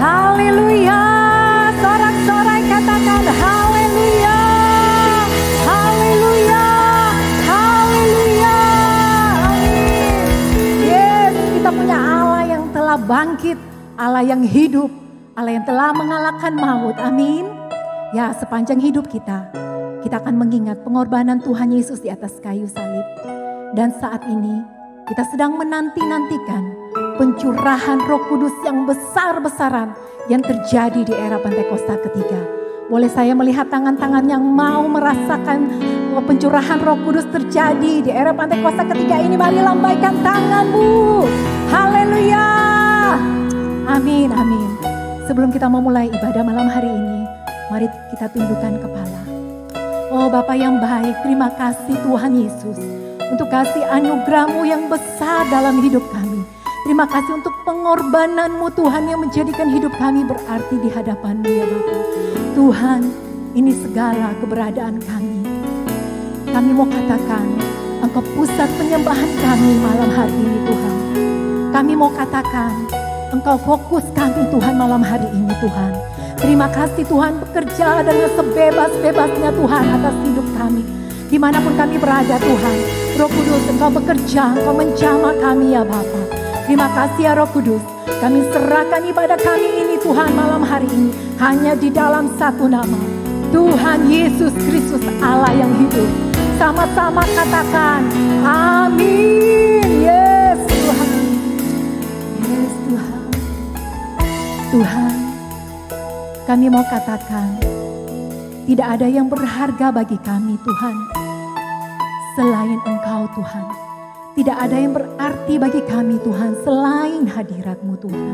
Haleluya, sorak-sorai katakan haleluya, haleluya, haleluya, amin. Yes, kita punya Allah yang telah bangkit, Allah yang hidup, Allah yang telah mengalahkan maut, amin. Ya, sepanjang hidup kita akan mengingat pengorbanan Tuhan Yesus di atas kayu salib. Dan saat ini kita sedang menanti-nantikan pencurahan Roh Kudus yang besar-besaran yang terjadi di era Pentakosta ketiga. Boleh saya melihat tangan-tangan yang mau merasakan pencurahan Roh Kudus terjadi di era Pentakosta ketiga ini? Mari lambaikan tanganmu. Haleluya. Amin, amin. Sebelum kita memulai ibadah malam hari ini, mari kita tundukkan kepala. Oh Bapa yang baik, terima kasih Tuhan Yesus untuk kasih anugerah-Mu yang besar dalam hidup kami. Terima kasih untuk pengorbanan-Mu Tuhan yang menjadikan hidup kami berarti di hadapan-Mu ya Bapa. Tuhan, ini segala keberadaan kami. Kami mau katakan, Engkau pusat penyembahan kami malam hari ini Tuhan. Kami mau katakan, Engkau fokus kami Tuhan malam hari ini Tuhan. Terima kasih Tuhan bekerja dengan sebebas-bebasnya Tuhan atas hidup kami. Dimanapun kami berada Tuhan, Roh Kudus Engkau bekerja, Engkau menjamah kami ya Bapa. Terima kasih ya Roh Kudus, kami serahkan ibadah kami ini Tuhan malam hari ini hanya di dalam satu nama, Tuhan Yesus Kristus Allah yang hidup. Sama-sama katakan, amin. Yes Tuhan, yes Tuhan. Tuhan, kami mau katakan, tidak ada yang berharga bagi kami Tuhan selain Engkau Tuhan. Tidak ada yang berarti bagi kami Tuhan selain hadirat-Mu Tuhan.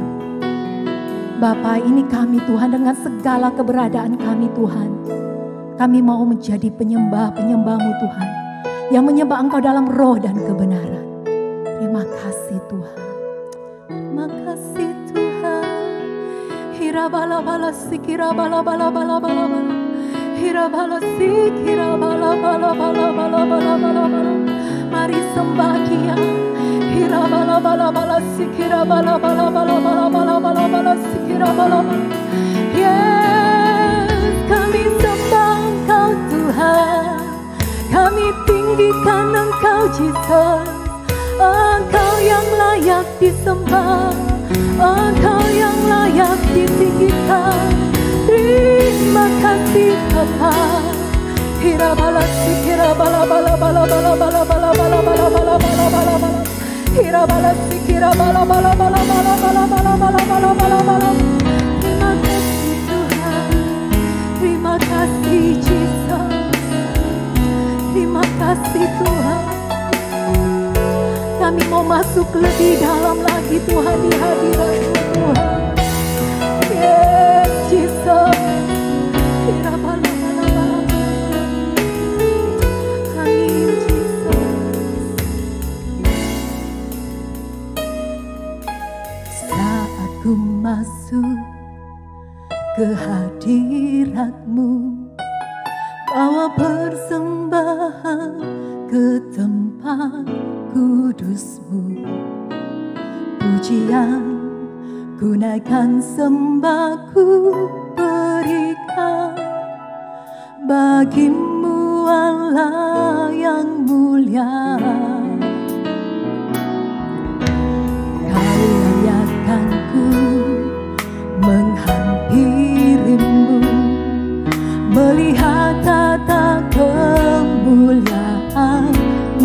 Bapa, ini kami Tuhan dengan segala keberadaan kami Tuhan. Kami mau menjadi penyembah-penyembah-Mu Tuhan. Yang menyembah Engkau dalam roh dan kebenaran. Terima kasih Tuhan. Terima kasih Tuhan. Hirabala-bala sikirabala-bala-bala-bala-bala. Hirabala sikirabala-bala-bala-bala-bala-bala-bala. Mari sembah Dia. Hirabala-bala-bala sikirabala-bala-bala-bala-bala-bala sikirabala-bala. Yes, kami sembah Engkau Tuhan. Kami tinggikan Engkau Jesus. Engkau yang layak disembah. Engkau yang layak ditinggikan. Terima kasih Bapa. Hirabala sikirabala-bala-bala-bala-bala-bala-bala-bala-bala-bala-bala. Hirabala sikirabala-bala-bala-bala-bala-bala-bala-bala. Terima kasih Tuhan. Terima kasih Jesus. Terima kasih Tuhan. Kami mau masuk lebih dalam lagi Tuhan di hadirat-Mu Tuhan. Yes Jesus. Amin Jesus. Saat ku masuk ke hadirat-Mu, bawa persembahan ke tempat kudus-Mu. Pujian ku naikkan, sembahku berikan bagi-Mu Allah yang mulia.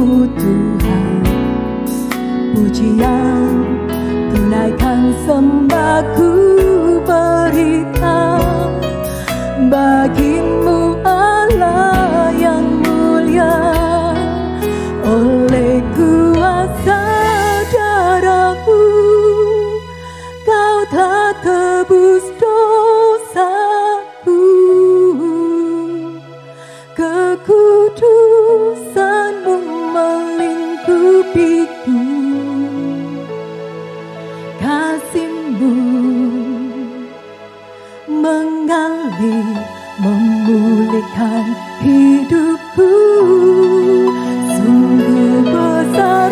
Mu Tuhan. Pujian tunaikan sembahku berikan bagi-Mu Allah yang mulia. Oleh kuasa darah-Mu Kau telah tebus dosaku. Kekudusan-Mu melingkupiku. Kasih-Mu mengalir memulihkan hidupku. Sungguh besar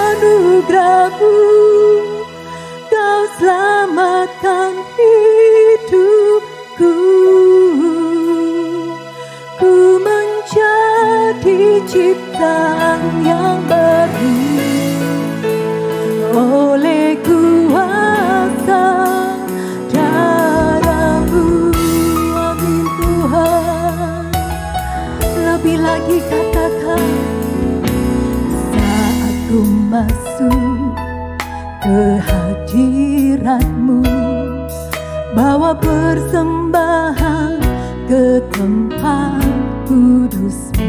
anugerah-Mu, Kau selamatkan hidupku. Ku menjadi ciptaan yang baru oleh kuasa darah-Mu. Amin Tuhan. Lebih lagi katakan, saat ku masuk ke hadirat-Mu, bawa persembahan ke tempat kudus-Mu.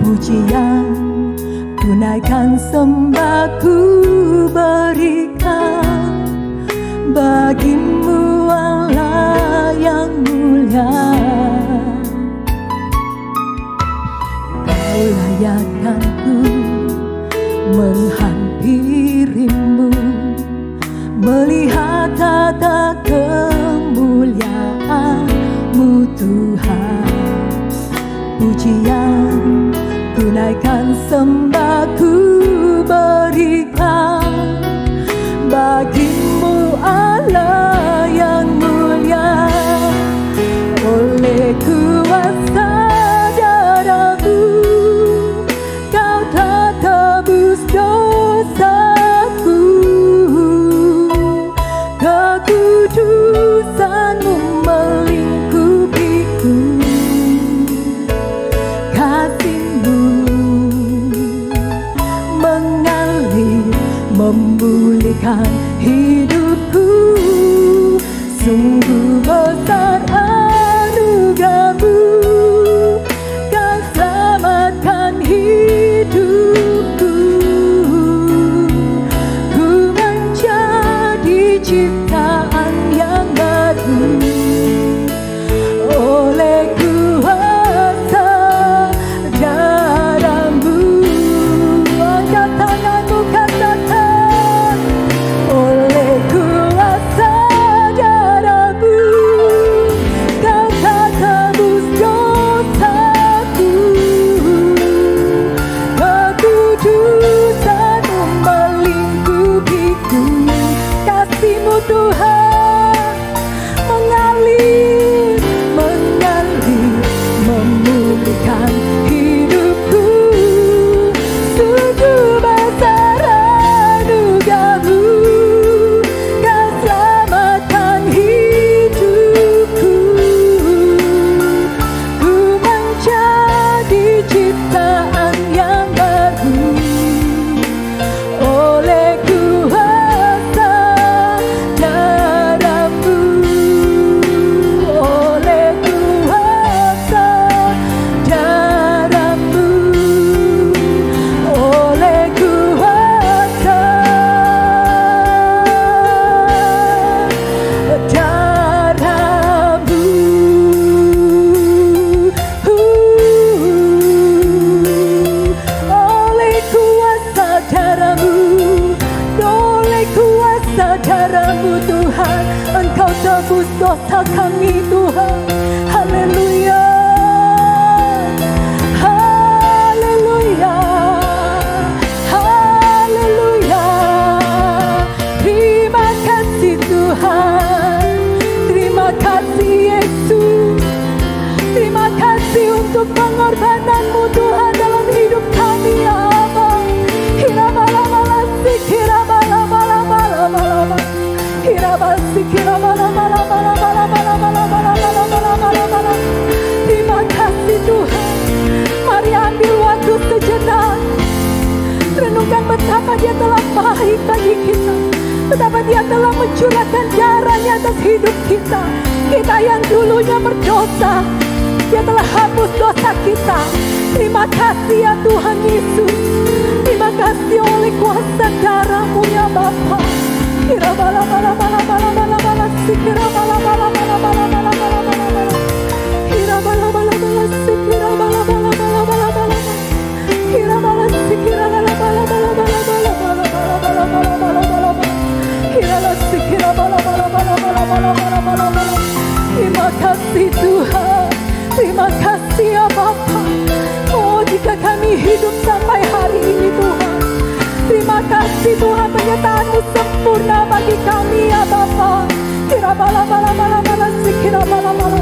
Pujian tunaikan sembahku berikan bagi-Mu Allah yang mulia. Kau layakkanku menghampiri-Mu, melihat tata kemuliaan-Mu Tuhan. Pujian tunaikan sembahku berikan bagi-Mu Allah yang mulia. Oleh kuasa darah-Mu Kau telah tebus dosaku. Kekudusan-Mu melingkupiku. Kasih-Mu mengalir memulihkan hidupku. Sungguh besar anugerah-Mu, Kau selamatkan hidupku. Ku menjadi ciptaan yang baru oleh kuasa darah-Mu. Angkat tanganmu katakan, bagi kita. Betapa Dia telah mencurahkan darahnya atas hidup kita. Kita yang dulunya berdosa, Dia telah hapus dosa kita. Terima kasih ya Tuhan Yesus. Terima kasih oleh kuasa darah-Mu ya Bapa. Kira bala bala bala bala bala bala sikira bala bala bala bala bala bala bala. Kira bala bala bala sikira bala bala bala bala bala. Kira bala sikira bala bala bala bala bala bala bala bala bala bala bala. Kira la sikira bala bala bala bala bala bala bala bala. Terima kasih Tuhan. Terima kasih ya Bapa. Oh, jika kami hidup sampai hari ini Tuhan, terima kasih Tuhan, penyertaan-Mu sempurna bagi kami ya Bapa. Kira bala bala bala bala sikira bala bala.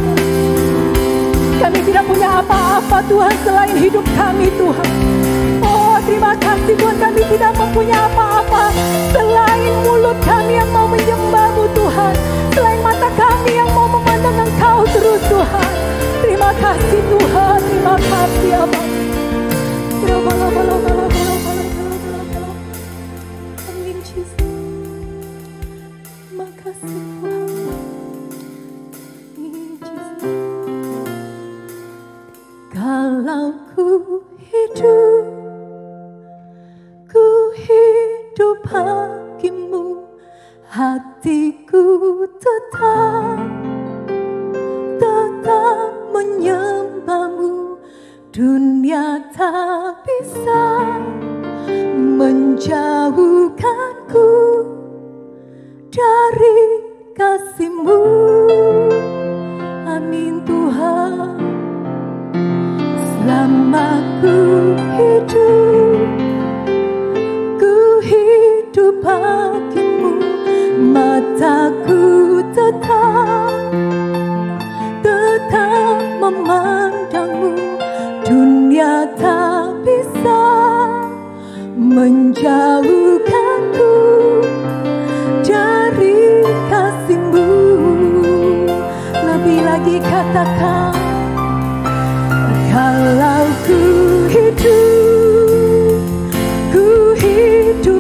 Kami tidak punya apa-apa Tuhan selain hidup kami Tuhan. Oh, terima kasih Tuhan, kami tidak mempunyai apa-apa selain mulut kami yang mau menyembah-Mu Tuhan, selain mata kami yang mau memandang Engkau terus Tuhan. Terima kasih Tuhan, terima kasih ya Bapa. Kira bala bala bala bala bala bala bala. Amin Yesus. Terima kasih Tuhan. Amin Yesus. Kalau ku hidup bagimu, hatiku tetap menyembah-Mu. Dunia tak bisa menjauhkanku dari kasih-Mu. Amin Tuhan. Selama ku hidup bagimu, mataku tetap memandang-Mu. Dunia tak bisa menjauhkanku dari kasih-Mu. Lebih lagi katakan, kalau ku hidup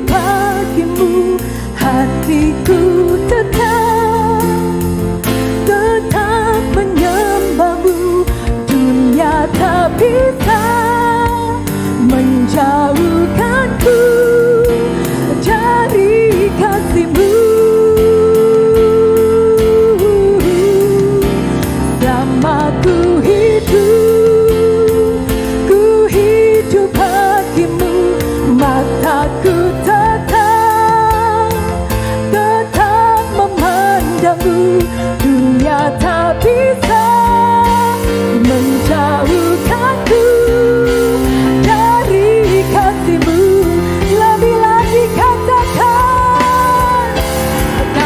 bagimu, hatiku tetap menyembah-Mu. Dunia tak bisa menjauhkanku dari kasih-Mu. Selama ku hidup bagimu, mataku tetap memandang-Mu. Dunia tak bisa menjauhkanku dari kasih-Mu. Lebih lagi katakan,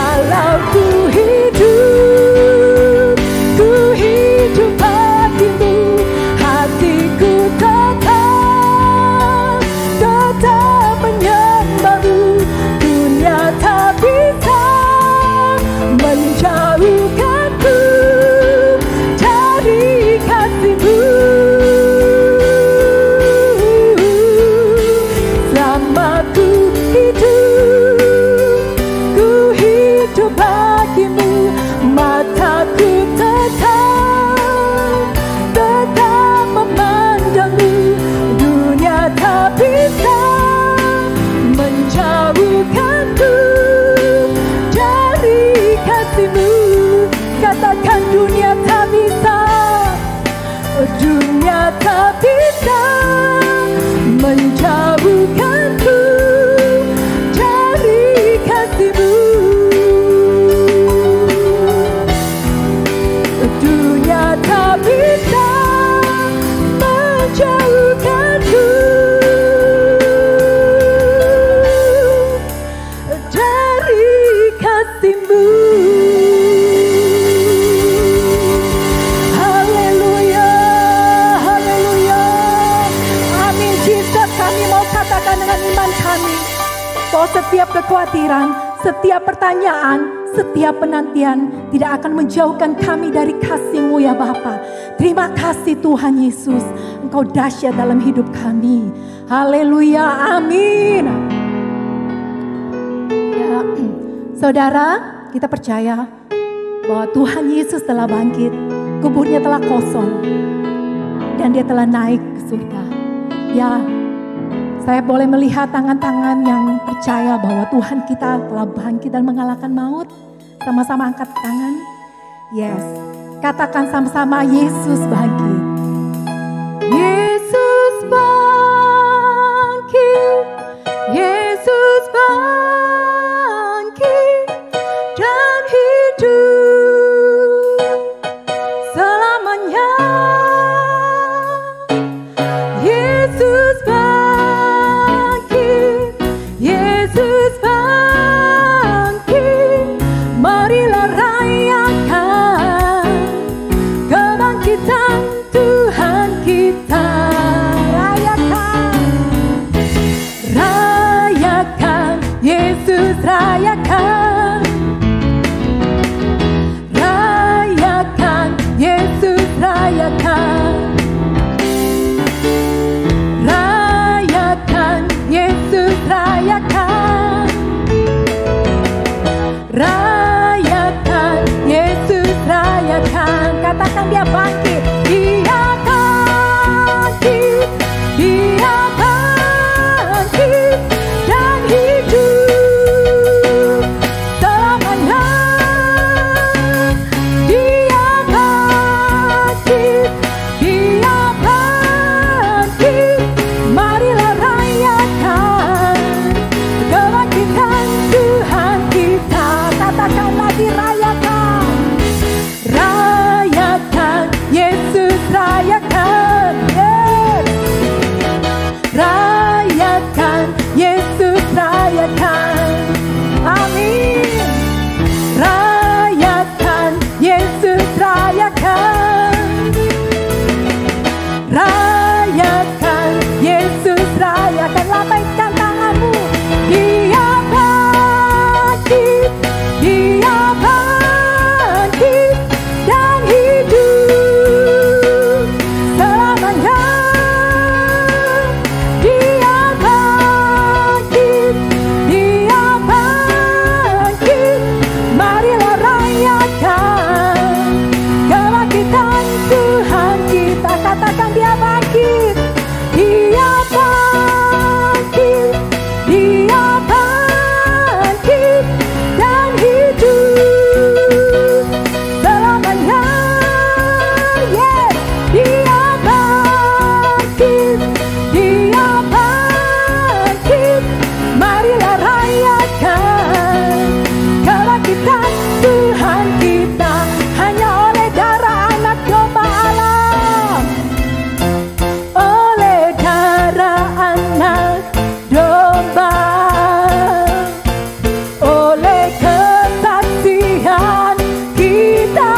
kalau ku hidup bagimu, hatiku tetap menyembah-Mu. Dunia tak bisa menjauhkanku dari kasih-Mu. Selama ku hidup bagimu, mataku tetap memandang-Mu. Dunia tak bisa menjauhkanku dari kasih-Mu. Katakan, dunia tak bisa, dunia tak bisa menjauhkanku dari kasih-Mu. Dunia tak bisa menjauhkanku dari kasih-Mu. Haleluya, haleluya. Amin Yesus. Kami mau katakan dengan iman kami bahwa setiap kekhawatiran, setiap pertanyaan, setiap penantian tidak akan menjauhkan kami dari kasih-Mu ya Bapa. Terima kasih Tuhan Yesus, Engkau dahsyat dalam hidup kami. Haleluya, amin. Saudara, kita percaya bahwa Tuhan Yesus telah bangkit, kuburnya telah kosong, dan dia telah naik ke surga. Ya, saya boleh melihat tangan-tangan yang percaya bahwa Tuhan kita telah bangkit dan mengalahkan maut. Sama-sama angkat tangan. Yes, katakan sama-sama, Yesus bangkit. Yesus bangkit, Yesus bangkit dan hidup selamanya. Yesus bangkit, Yesus bangkit, marilah rayakan kebangkitan Tuhan kita. Rayakan, Yesus rayakan, rayakan, Yesus rayakan, rayakan, Yesus rayakan, rayakan, Yesus rayakan. Katakan dia bangkit, dia bangkit, dia bangkit dan hidup selamanya. Dia bangkit, dia bangkit, marilah rayakan kebangkitan Tuhan kita. Katakan lagi, rayakan, rayakan, Yesus rayakan, yes. Rayakan, Yesus rayakan, amin. Rayakan, Yesus rayakan, rayakan, Yesus rayakan. Lambaikan tanganmu, dia bangkit, dia bangkit dan hidup selamanya. Dia bangkit, dia bangkit, marilah rayakan kebangkitan Tuhan kita. Katakan dia bangkit, dia bangkit, dia bangkit dan hidup selamanya. Yes, dia bangkit, dia bangkit, marilah rayakan kebangkitan Tuhan kita. Hanya oleh darah anak domba Allah, oleh darah anak domba, oleh kesaksian kita,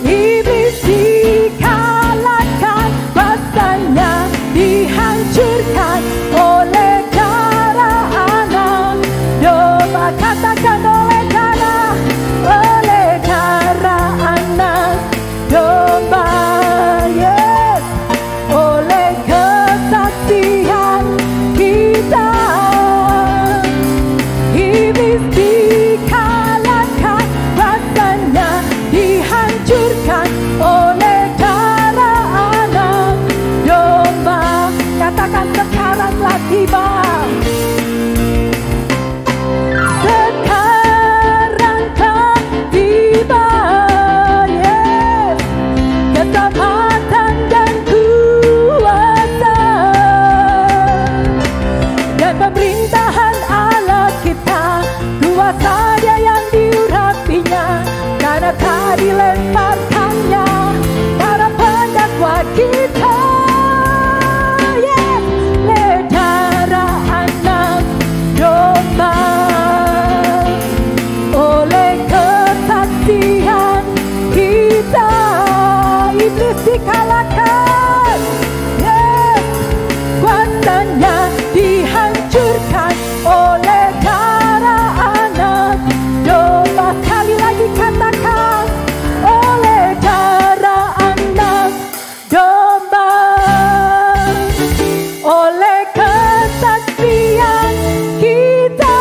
iblis dikalahkan, kuasanya dihancurkan oleh darah anak domba. Katakan oleh darah anak domba, yes. Oleh kesaksian kita, iblis dikalahkan, kuasanya dihancurkan oleh darah anak domba. Katakan sekarang telah tiba, sekarang telah tiba, yes. Keselamatan dan kuasa dan pemerintahan Allah kita, kuasa dia yang diurapinya, karena tak dilemparkannya para pendakwa kita. Yes, oleh darah anak domba, oleh kesaksian kita, iblis dikalahkan, yes. Kuasanya dihancurkan oleh darah anak domba. Sekali lagi katakan, oleh darah anak domba, oleh kesaksian kita,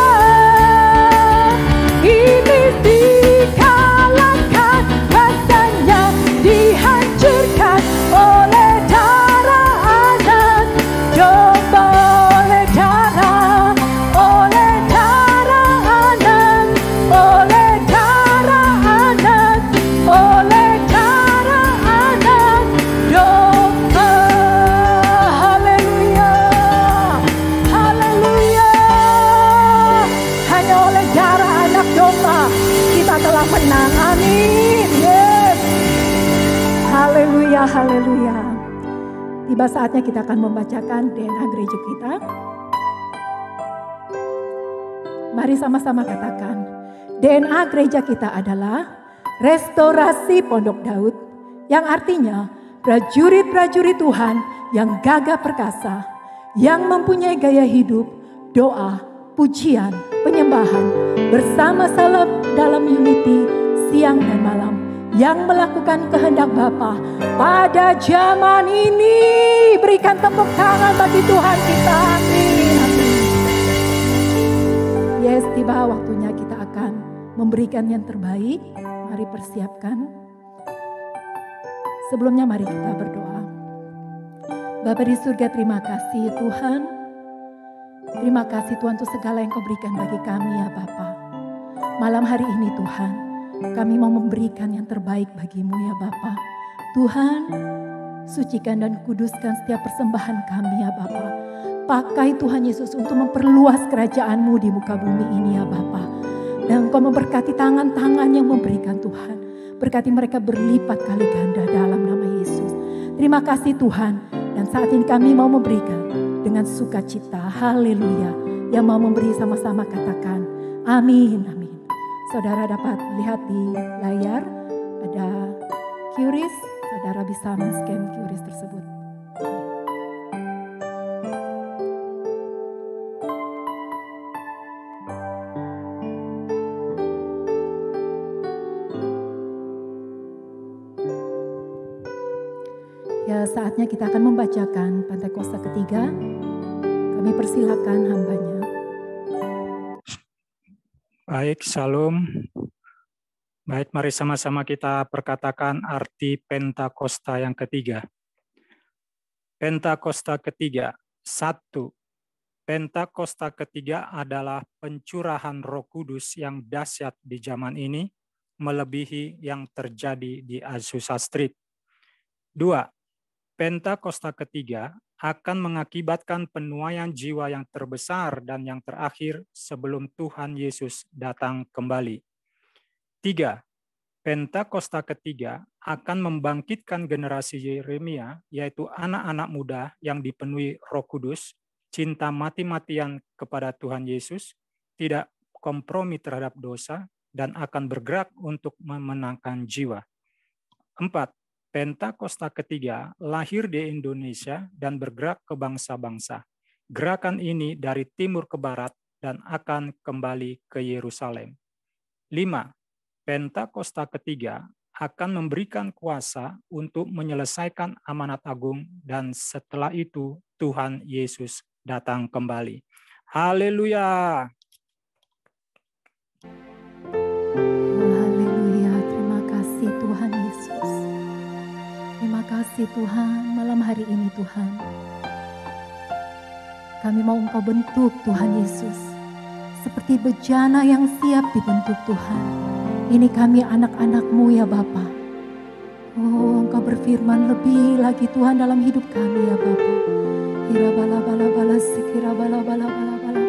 Tiba saatnya kita akan membacakan DNA gereja kita. Mari sama-sama katakan, DNA gereja kita adalah restorasi Pondok Daud, yang artinya prajurit-prajurit Tuhan yang gagah perkasa, yang mempunyai gaya hidup, doa, pujian, penyembahan, bersama-sama dalam unity siang dan malam, yang melakukan kehendak Bapa pada zaman ini. Berikan tepuk tangan bagi Tuhan kita. Amin. Yes, tiba waktunya kita akan memberikan yang terbaik. Mari persiapkan. Sebelumnya mari kita berdoa. Bapa di surga, terima kasih Tuhan. Terima kasih Tuhan untuk segala yang Kau berikan bagi kami ya Bapa. Malam hari ini Tuhan, kami mau memberikan yang terbaik bagimu ya Bapa. Tuhan, sucikan dan kuduskan setiap persembahan kami ya Bapa. Pakai Tuhan Yesus untuk memperluas kerajaan-Mu di muka bumi ini ya Bapa. Dan Engkau memberkati tangan-tangan yang memberikan Tuhan. Berkati mereka berlipat kali ganda dalam nama Yesus. Terima kasih Tuhan. Dan saat ini kami mau memberikan dengan sukacita. Haleluya. Yang mau memberi sama-sama katakan amin, amin. Saudara dapat lihat di layar ada QRIS. Saudara bisa men-scan QRIS tersebut. Ya, saatnya kita akan membacakan Pentakosta ketiga. Kami persilakan hambanya. Baik, Shalom. Baik, mari sama-sama kita perkatakan arti Pentakosta yang ketiga. Pentakosta ketiga, 1. Pentakosta ketiga adalah pencurahan Roh Kudus yang dahsyat di zaman ini, melebihi yang terjadi di Azusa Street. 2. Pentakosta ketiga akan mengakibatkan penuaian jiwa yang terbesar dan yang terakhir sebelum Tuhan Yesus datang kembali. 3. Pentakosta ketiga akan membangkitkan generasi Yeremia, yaitu anak-anak muda yang dipenuhi Roh Kudus, cinta mati-matian kepada Tuhan Yesus, tidak kompromi terhadap dosa, dan akan bergerak untuk memenangkan jiwa. 4. Pentakosta ketiga lahir di Indonesia dan bergerak ke bangsa-bangsa. Gerakan ini dari timur ke barat dan akan kembali ke Yerusalem. 5. Pentakosta ketiga akan memberikan kuasa untuk menyelesaikan amanat agung dan setelah itu Tuhan Yesus datang kembali. Haleluya! Haleluya, terima kasih Tuhan Yesus. Terima kasih Tuhan, malam hari ini Tuhan. Kami mau Engkau bentuk Tuhan Yesus. Seperti bejana yang siap dibentuk Tuhan. Ini kami anak-anak-Mu ya Bapa. Oh, Engkau berfirman lebih lagi Tuhan dalam hidup kami ya Bapa. Hirabala-bala-bala sikirabala-bala-bala-bala.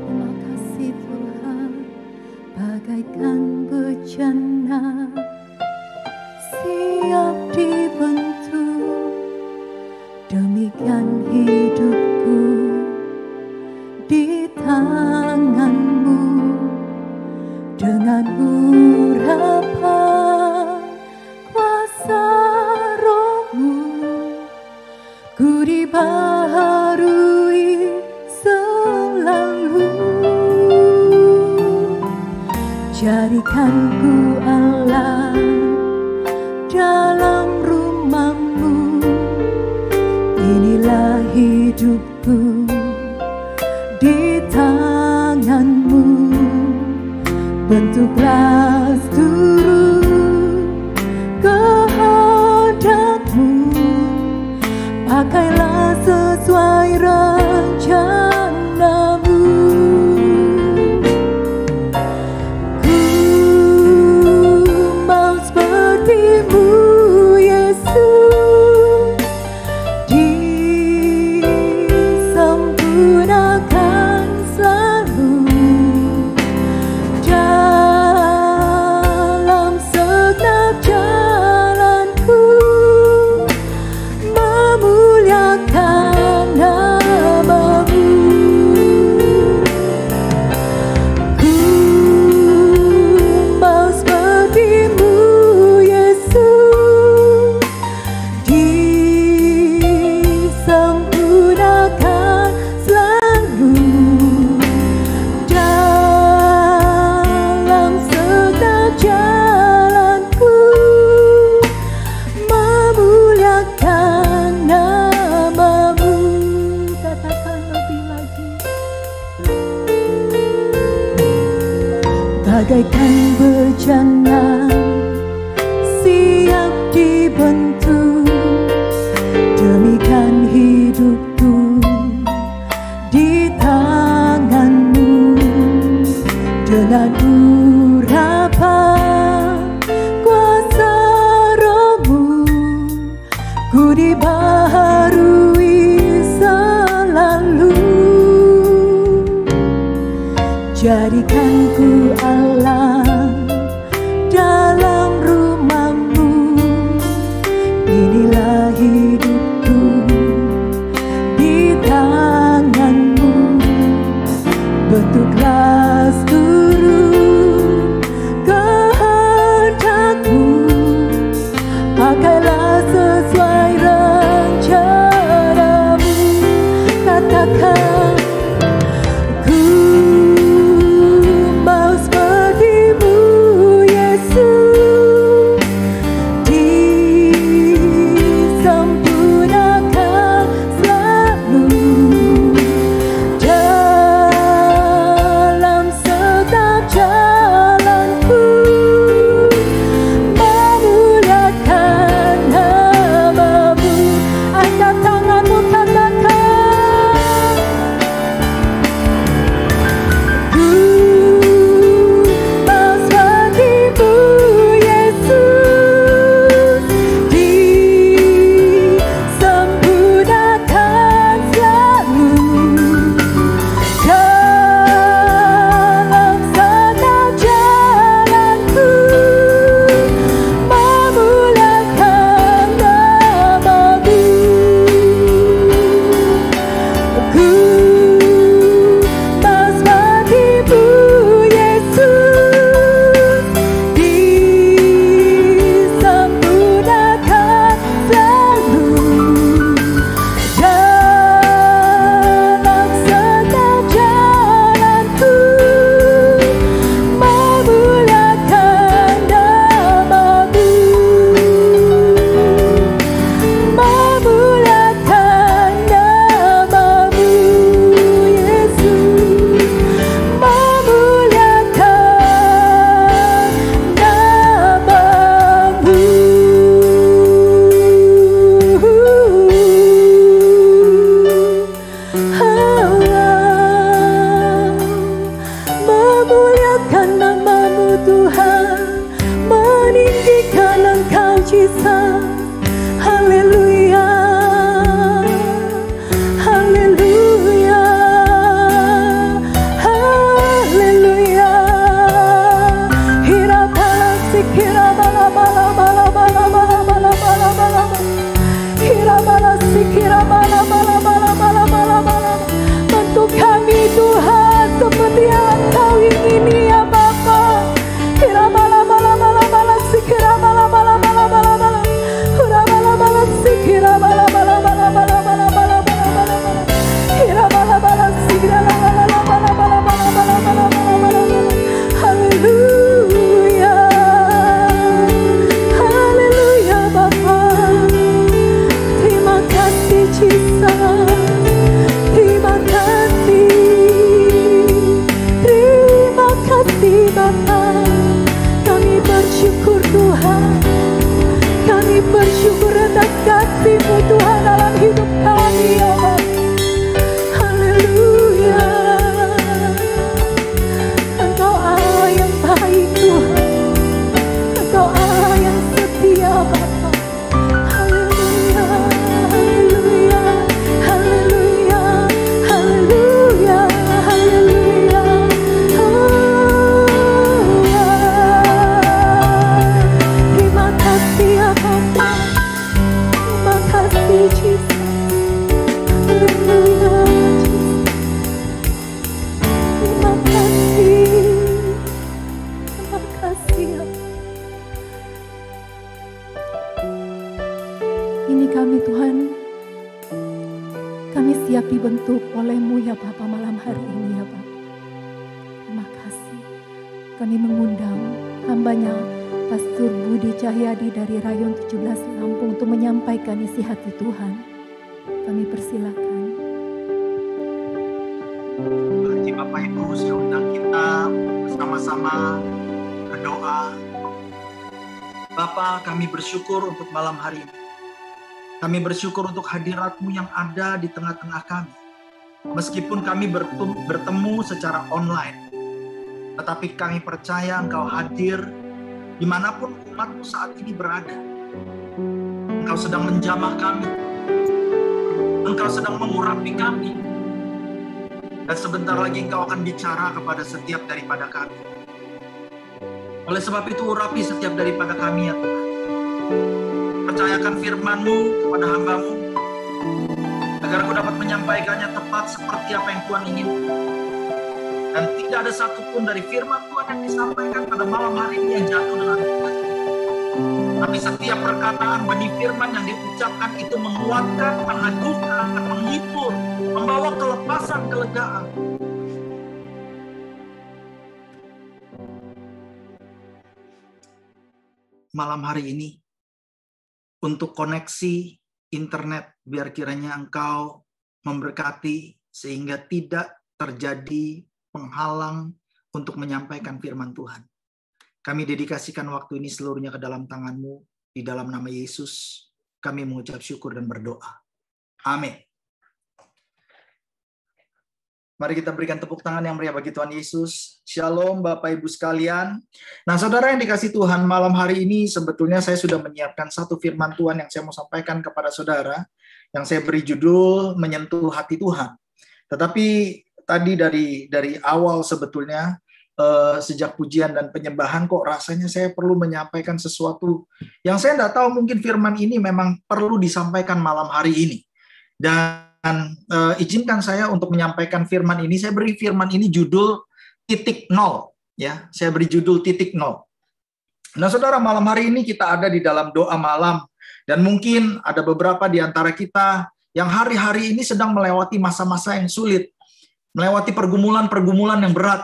Terima kasih Tuhan. Bagaikan bejana siap dibentuk, demikian hidupku di tangan-Mu. Dengan urapan kuasa Roh-Mu, ku dibaharui selalu. Jadikanku Allah dalam rumah-Mu, inilah hidupku di tangan-Mu. Bentuklah seluruh kehendak-Mu, pakailah sesuai rencana-Mu. Ku mau seperti-Mu Yesus, disempurnakan selalu dalam segenap jalanku, bagaikan bejana siap dibentuk, demikian hidupku di tanganmu. Dengan urapan kuasa Roh-Mu, ku dibaharui selalu. Jadikan ku Allah dalam rumah-Mu, inilah hidupku di tangan-Mu. Bentuklah seluruh kehendak-Mu, pakailah sesuai rencana-Mu. Katakan, ku mau seperti-Mu Yesus, disempurnakan selalu dalam setiap jalanku, memuliakan nama-Mu. Angkat tanganmu, katakan, ku mau seperti-Mu Yesus, disempurnakan selalu dalam setiap jalanku, memuliakan nama-Mu. Ku mau seperti-Mu Yesus, disempurnakan selalu dalam setiap jalanku, memuliakan nama-Mu, memuliakan nama-Mu Yesus, memuliakan nama-Mu. Memuliakan nama-Mu Tuhan, meninggikan Engkau Jesus. Haleluya, haleluya, haleluya. Hirabala sikirabala bala bala bala bala bala bala bala. Hirabala sikirabala bala bala bala bala bala. Bentuk kami Tuhan seperti yang Kau ingini ya Bapa. Hirabala bala bala bala sikirabala bala bala bala bala. Hirabala bala sikirabala bala bala bala bala bala bala bala. Hirabala bala sikirabala bala bala bala bala bala bala bala. Haleluya, haleluya Bapa. Terima kasih Jesus, terima kasih, terima kasih Bapa. Kami bersyukur Tuhan, kami bersyukur atas kasih-Mu Tuhan dalam hidup kami ya Bapa. Haleluya, Engkau Allah yang baik Tuhan, Engkau Allah yang setia Bapa. Haleluya, haleluya, haleluya, haleluya, haleluya. Terima kasih ya Bapa, terima kasih Jesus. Haleluya Jesus, terima kasih, terima kasih ya. Ini kami Tuhan, kami siap dibentuk oleh-Mu ya Bapa malam hari ini ya Bapa. Terima kasih. Kami mengundang hamba-Nya Pastor Budi Cahyadi dari Rayon 17 Lampung untuk menyampaikan isi hati Tuhan. Kami persilakan. Bapak Ibu, saya undang kita bersama bersama-sama berdoa. Bapa, kami bersyukur untuk malam hari ini. Kami bersyukur untuk hadirat-Mu yang ada di tengah-tengah kami. Meskipun kami bertemu secara online, tetapi kami percaya Engkau hadir dimanapun umat-Mu saat ini berada. Engkau sedang menjamah kami. Engkau sedang mengurapi kami. Dan sebentar lagi Engkau akan bicara kepada setiap daripada kami. Oleh sebab itu urapi setiap daripada kami ya Tuhan. Percayakan firman-Mu kepada hamba-Mu, agar aku dapat menyampaikannya tepat seperti apa yang Tuhan inginkan. Dan tidak ada satupun dari firman Tuhan yang disampaikan pada malam hari ini yang jatuh dengan benar. Tapi setiap perkataan benih firman yang diucapkan itu menguatkan, meneguhkan, menghibur, membawa kelepasan, kelegaan. Malam hari ini, untuk koneksi internet, biar kiranya Engkau memberkati sehingga tidak terjadi penghalang untuk menyampaikan firman Tuhan. Kami dedikasikan waktu ini seluruhnya ke dalam tangan-Mu. Di dalam nama Yesus, kami mengucap syukur dan berdoa. Amin. Mari kita berikan tepuk tangan yang meriah bagi Tuhan Yesus. Shalom Bapak Ibu sekalian. Nah saudara yang dikasih Tuhan, malam hari ini sebetulnya saya sudah menyiapkan satu firman Tuhan yang saya mau sampaikan kepada saudara. Yang saya beri judul Menyentuh Hati Tuhan. Tetapi tadi dari awal sebetulnya, sejak pujian dan penyembahan kok rasanya saya perlu menyampaikan sesuatu yang saya tidak tahu, mungkin firman ini memang perlu disampaikan malam hari ini. Dan izinkan saya untuk menyampaikan firman ini. Saya beri firman ini judul titik nol, ya. Saya beri judul titik nol. Nah, saudara, malam hari ini kita ada di dalam doa malam, dan mungkin ada beberapa di antara kita yang hari-hari ini sedang melewati masa-masa yang sulit, melewati pergumulan-pergumulan yang berat,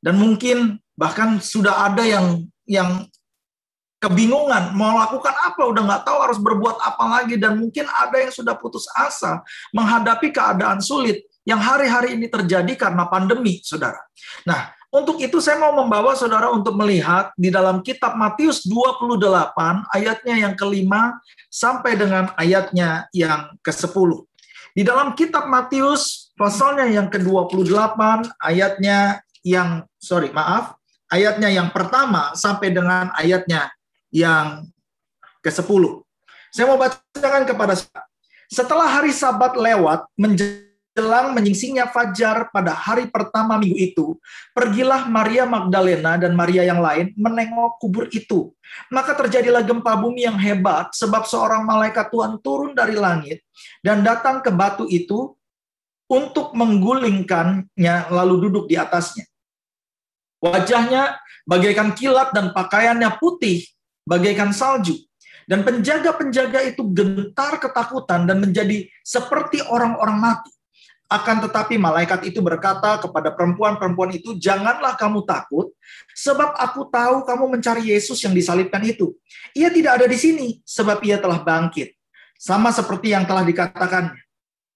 dan mungkin bahkan sudah ada yang kebingungan mau lakukan apa, udah nggak tahu harus berbuat apa lagi, dan mungkin ada yang sudah putus asa menghadapi keadaan sulit yang hari-hari ini terjadi karena pandemi, saudara. Nah, untuk itu saya mau membawa saudara untuk melihat di dalam kitab Matius 28 ayatnya yang ke-5 sampai dengan ayatnya yang ke-10. Di dalam kitab Matius pasalnya yang ke-28 ayatnya ayatnya yang pertama sampai dengan ayatnya yang ke-10. Saya mau bacakan kepada saudara. Setelah hari Sabat lewat, menjelang menyingsingnya fajar pada hari pertama minggu itu, pergilah Maria Magdalena dan Maria yang lain menengok kubur itu. Maka terjadilah gempa bumi yang hebat, sebab seorang malaikat Tuhan turun dari langit dan datang ke batu itu untuk menggulingkannya lalu duduk di atasnya. Wajahnya bagaikan kilat dan pakaiannya putih bagaikan salju. Dan penjaga-penjaga itu gentar ketakutan dan menjadi seperti orang-orang mati. Akan tetapi malaikat itu berkata kepada perempuan-perempuan itu, "Janganlah kamu takut, sebab aku tahu kamu mencari Yesus yang disalibkan itu. Ia tidak ada di sini, sebab ia telah bangkit. Sama seperti yang telah dikatakannya.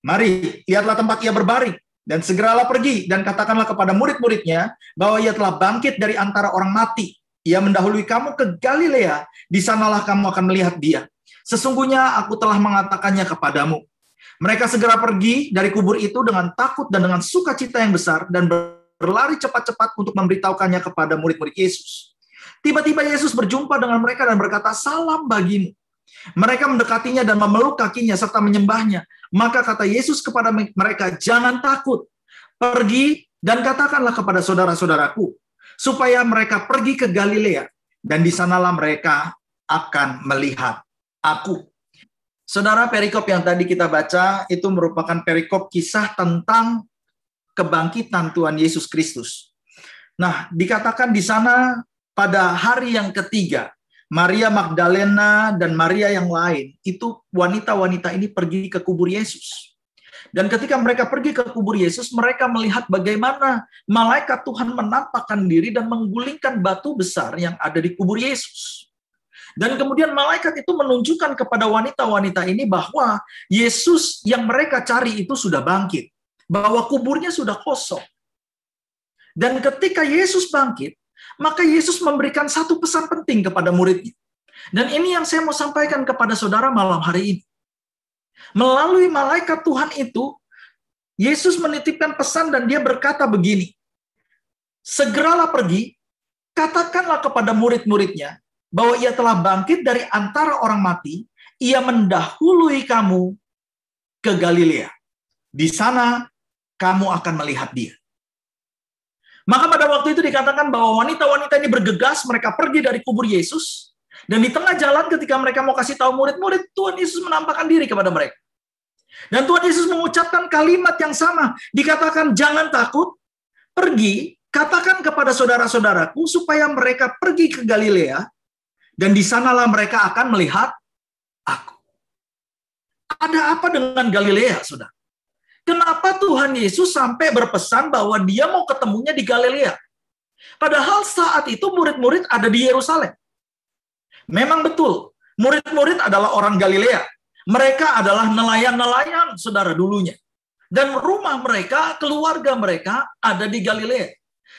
Mari, lihatlah tempat ia berbaring, dan segeralah pergi dan katakanlah kepada murid-muridnya bahwa ia telah bangkit dari antara orang mati. Ia mendahului kamu ke Galilea, di sanalah kamu akan melihat dia. Sesungguhnya aku telah mengatakannya kepadamu." Mereka segera pergi dari kubur itu dengan takut dan dengan sukacita yang besar, dan berlari cepat-cepat untuk memberitahukannya kepada murid-murid Yesus. Tiba-tiba Yesus berjumpa dengan mereka dan berkata, "Salam bagimu." Mereka mendekatinya dan memeluk kakinya serta menyembahnya. Maka kata Yesus kepada mereka, "Jangan takut. Pergi dan katakanlah kepada saudara-saudaraku supaya mereka pergi ke Galilea, dan di sanalah mereka akan melihat aku." Saudara, perikop yang tadi kita baca itu merupakan perikop kisah tentang kebangkitan Tuhan Yesus Kristus. Nah, dikatakan di sana pada hari yang ketiga, Maria Magdalena dan Maria yang lain, itu wanita-wanita ini pergi ke kubur Yesus. Dan ketika mereka pergi ke kubur Yesus, mereka melihat bagaimana malaikat Tuhan menampakkan diri dan menggulingkan batu besar yang ada di kubur Yesus. Dan kemudian malaikat itu menunjukkan kepada wanita-wanita ini bahwa Yesus yang mereka cari itu sudah bangkit. Bahwa kuburnya sudah kosong. Dan ketika Yesus bangkit, maka Yesus memberikan satu pesan penting kepada muridnya. Dan ini yang saya mau sampaikan kepada saudara malam hari ini. Melalui malaikat Tuhan itu, Yesus menitipkan pesan dan dia berkata begini, segeralah pergi, katakanlah kepada murid-muridnya, bahwa ia telah bangkit dari antara orang mati, ia mendahului kamu ke Galilea. Di sana kamu akan melihat dia. Maka pada waktu itu dikatakan bahwa wanita-wanita ini bergegas, mereka pergi dari kubur Yesus, dan di tengah jalan ketika mereka mau kasih tahu murid-murid, Tuhan Yesus menampakkan diri kepada mereka. Dan Tuhan Yesus mengucapkan kalimat yang sama, dikatakan jangan takut, pergi, katakan kepada saudara-saudaraku supaya mereka pergi ke Galilea, dan di sanalah mereka akan melihat aku. Ada apa dengan Galilea, saudara? Kenapa Tuhan Yesus sampai berpesan bahwa dia mau ketemunya di Galilea? Padahal saat itu murid-murid ada di Yerusalem. Memang betul, murid-murid adalah orang Galilea. Mereka adalah nelayan-nelayan, saudara, dulunya. Dan rumah mereka, keluarga mereka ada di Galilea.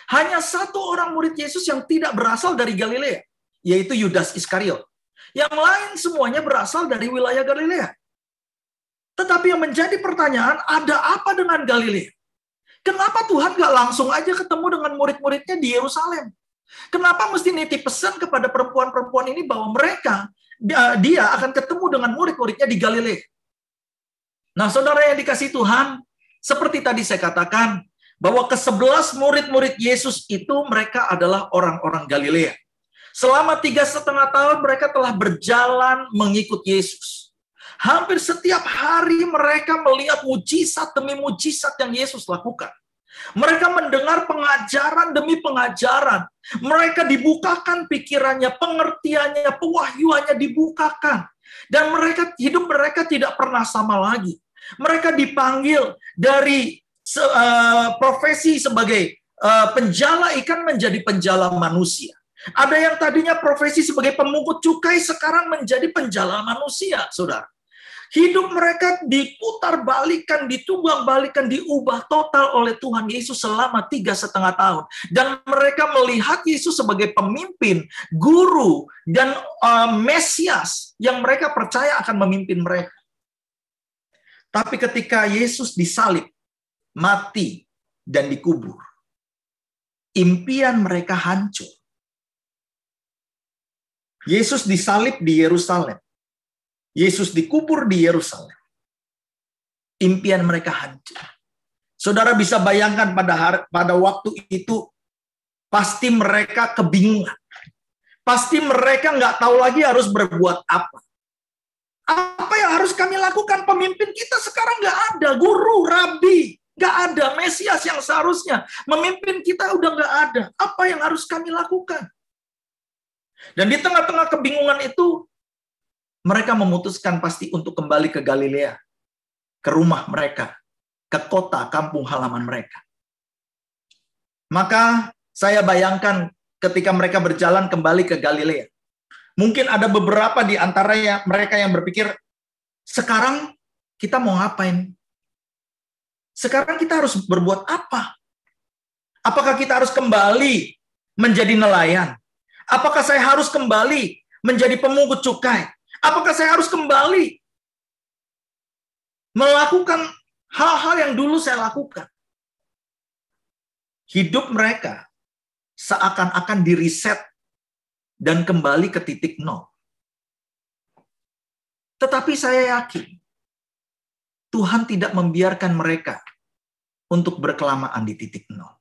Hanya satu orang murid Yesus yang tidak berasal dari Galilea, yaitu Yudas Iskariot. Yang lain semuanya berasal dari wilayah Galilea. Tetapi yang menjadi pertanyaan, ada apa dengan Galilea? Kenapa Tuhan nggak langsung aja ketemu dengan murid-muridnya di Yerusalem? Kenapa mesti nitip pesan kepada perempuan-perempuan ini bahwa dia akan ketemu dengan murid-muridnya di Galilea? Nah, saudara yang dikasihi Tuhan, seperti tadi saya katakan, bahwa ke-11 murid-murid Yesus itu mereka adalah orang-orang Galilea. Selama 3,5 tahun mereka telah berjalan mengikut Yesus. Hampir setiap hari mereka melihat mujizat demi mujizat yang Yesus lakukan. Mereka mendengar pengajaran demi pengajaran. Mereka dibukakan pikirannya, pengertiannya, pewahyuannya dibukakan. Dan hidup mereka tidak pernah sama lagi. Mereka dipanggil dari profesi sebagai penjala ikan menjadi penjala manusia. Ada yang tadinya profesi sebagai pemungut cukai sekarang menjadi penjala manusia, saudara. Hidup mereka diputar balikan, ditunggang balikan, diubah total oleh Tuhan Yesus selama 3,5 tahun. Dan mereka melihat Yesus sebagai pemimpin, guru, dan Mesias yang mereka percaya akan memimpin mereka. Tapi ketika Yesus disalib, mati, dan dikubur, impian mereka hancur. Yesus disalib di Yerusalem. Yesus dikubur di Yerusalem. Impian mereka hancur. Saudara bisa bayangkan pada waktu itu, pasti mereka kebingungan. Pasti mereka nggak tahu lagi harus berbuat apa. Apa yang harus kami lakukan? Pemimpin kita sekarang nggak ada. Guru, rabi, nggak ada. Mesias yang seharusnya memimpin kita udah nggak ada. Apa yang harus kami lakukan? Dan di tengah-tengah kebingungan itu, mereka memutuskan pasti untuk kembali ke Galilea, ke rumah mereka, ke kota, kampung halaman mereka. Maka saya bayangkan ketika mereka berjalan kembali ke Galilea, mungkin ada beberapa di antara mereka yang berpikir, sekarang kita mau ngapain? Sekarang kita harus berbuat apa? Apakah kita harus kembali menjadi nelayan? Apakah saya harus kembali menjadi pemungut cukai? Apakah saya harus kembali melakukan hal-hal yang dulu saya lakukan? Hidup mereka seakan-akan diriset dan kembali ke titik nol. Tetapi saya yakin Tuhan tidak membiarkan mereka untuk berkelamaan di titik nol.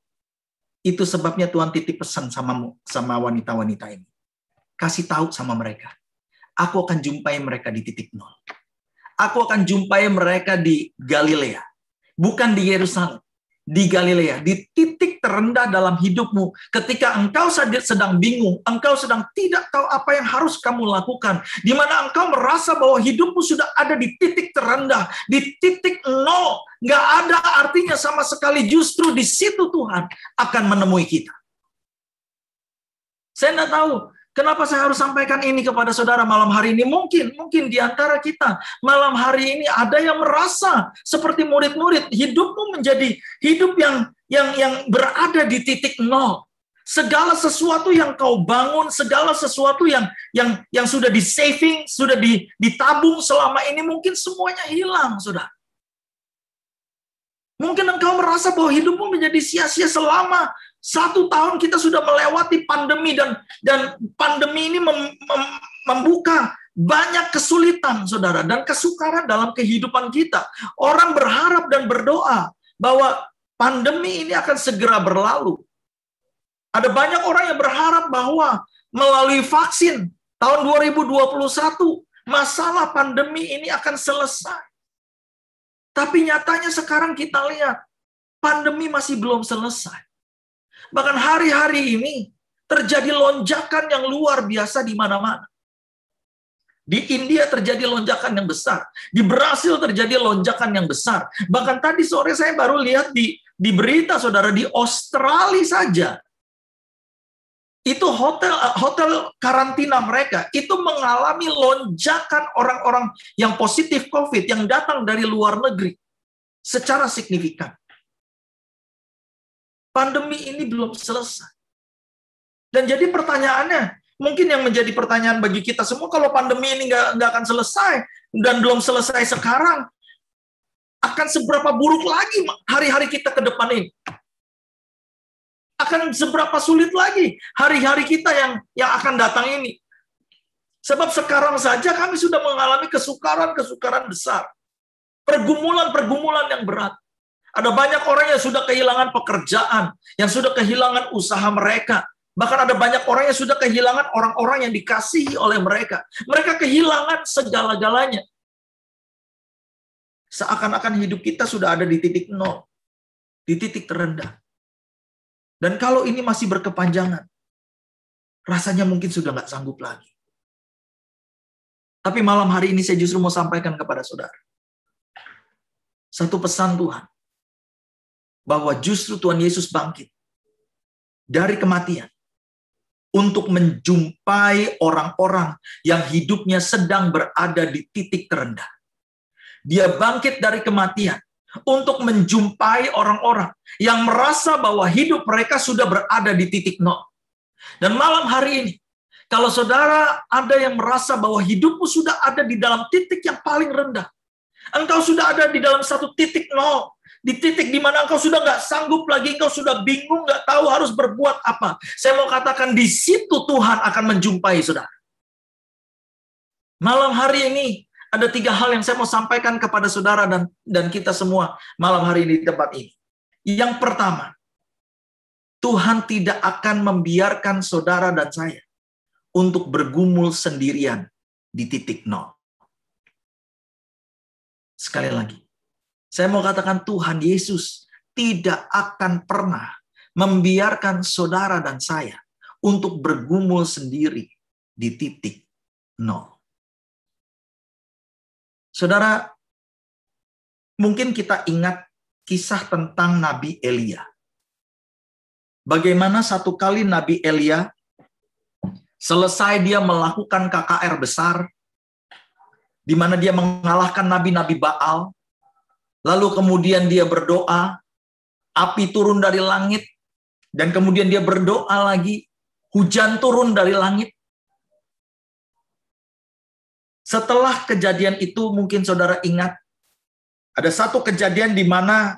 Itu sebabnya Tuhan titip pesan sama wanita-wanita ini. Kasih tahu sama mereka. Aku akan jumpai mereka di titik nol. Aku akan jumpai mereka di Galilea. Bukan di Yerusalem. Di Galilea. Di titik terendah dalam hidupmu. Ketika engkau sedang bingung. Engkau sedang tidak tahu apa yang harus kamu lakukan. Di mana engkau merasa bahwa hidupmu sudah ada di titik terendah. Di titik nol. Nggak ada artinya sama sekali. Justru di situ Tuhan akan menemui kita. Saya nggak tahu. Kenapa saya harus sampaikan ini kepada saudara malam hari ini? Mungkin di antara kita malam hari ini ada yang merasa seperti murid-murid, hidupmu menjadi hidup yang berada di titik nol. Segala sesuatu yang kau bangun, segala sesuatu yang sudah di-saving, sudah ditabung selama ini, mungkin semuanya hilang, saudara. Mungkin engkau merasa bahwa hidupmu menjadi sia-sia selama 1 tahun kita sudah melewati pandemi, dan pandemi ini membuka banyak kesulitan, saudara, dan kesukaran dalam kehidupan kita. Orang berharap dan berdoa bahwa pandemi ini akan segera berlalu. Ada banyak orang yang berharap bahwa melalui vaksin tahun 2021, masalah pandemi ini akan selesai. Tapi nyatanya sekarang kita lihat, pandemi masih belum selesai. Bahkan hari-hari ini terjadi lonjakan yang luar biasa di mana-mana. Di India terjadi lonjakan yang besar. Di Brasil terjadi lonjakan yang besar. Bahkan tadi sore saya baru lihat di berita, saudara, di Australia saja, itu hotel karantina mereka itu mengalami lonjakan orang-orang yang positif COVID yang datang dari luar negeri secara signifikan. Pandemi ini belum selesai. Dan jadi pertanyaannya, mungkin yang menjadi pertanyaan bagi kita semua, kalau pandemi ini nggak akan selesai dan belum selesai sekarang, akan seberapa buruk lagi hari-hari kita ke depan ini? Akan seberapa sulit lagi hari-hari kita yang akan datang ini. Sebab sekarang saja kami sudah mengalami kesukaran besar. Pergumulan yang berat. Ada banyak orang yang sudah kehilangan pekerjaan, yang sudah kehilangan usaha mereka. Bahkan ada banyak orang yang sudah kehilangan orang-orang yang dikasihi oleh mereka. Mereka kehilangan segala-galanya. Seakan-akan hidup kita sudah ada di titik nol, di titik terendah. Dan kalau ini masih berkepanjangan, rasanya mungkin sudah nggak sanggup lagi. Tapi malam hari ini saya justru mau sampaikan kepada saudara satu pesan Tuhan, bahwa justru Tuhan Yesus bangkit dari kematian untuk menjumpai orang-orang yang hidupnya sedang berada di titik terendah. Dia bangkit dari kematian untuk menjumpai orang-orang yang merasa bahwa hidup mereka sudah berada di titik nol. Dan malam hari ini, kalau saudara ada yang merasa bahwa hidupmu sudah ada di dalam titik yang paling rendah, engkau sudah ada di dalam satu titik nol, di titik di mana engkau sudah nggak sanggup lagi, engkau sudah bingung, nggak tahu harus berbuat apa. Saya mau katakan di situ Tuhan akan menjumpai saudara. Malam hari ini, ada 3 hal yang saya mau sampaikan kepada saudara dan kita semua malam hari ini di tempat ini. Yang pertama, Tuhan tidak akan membiarkan saudara dan saya untuk bergumul sendirian di titik nol. Sekali lagi, saya mau katakan Tuhan Yesus tidak akan pernah membiarkan saudara dan saya untuk bergumul sendiri di titik nol. Saudara, mungkin kita ingat kisah tentang Nabi Elia. Bagaimana satu kali Nabi Elia, selesai dia melakukan KKR besar, di mana dia mengalahkan nabi-nabi Baal, lalu kemudian dia berdoa, api turun dari langit, dan kemudian dia berdoa lagi, hujan turun dari langit. Setelah kejadian itu, mungkin saudara ingat, ada satu kejadian di mana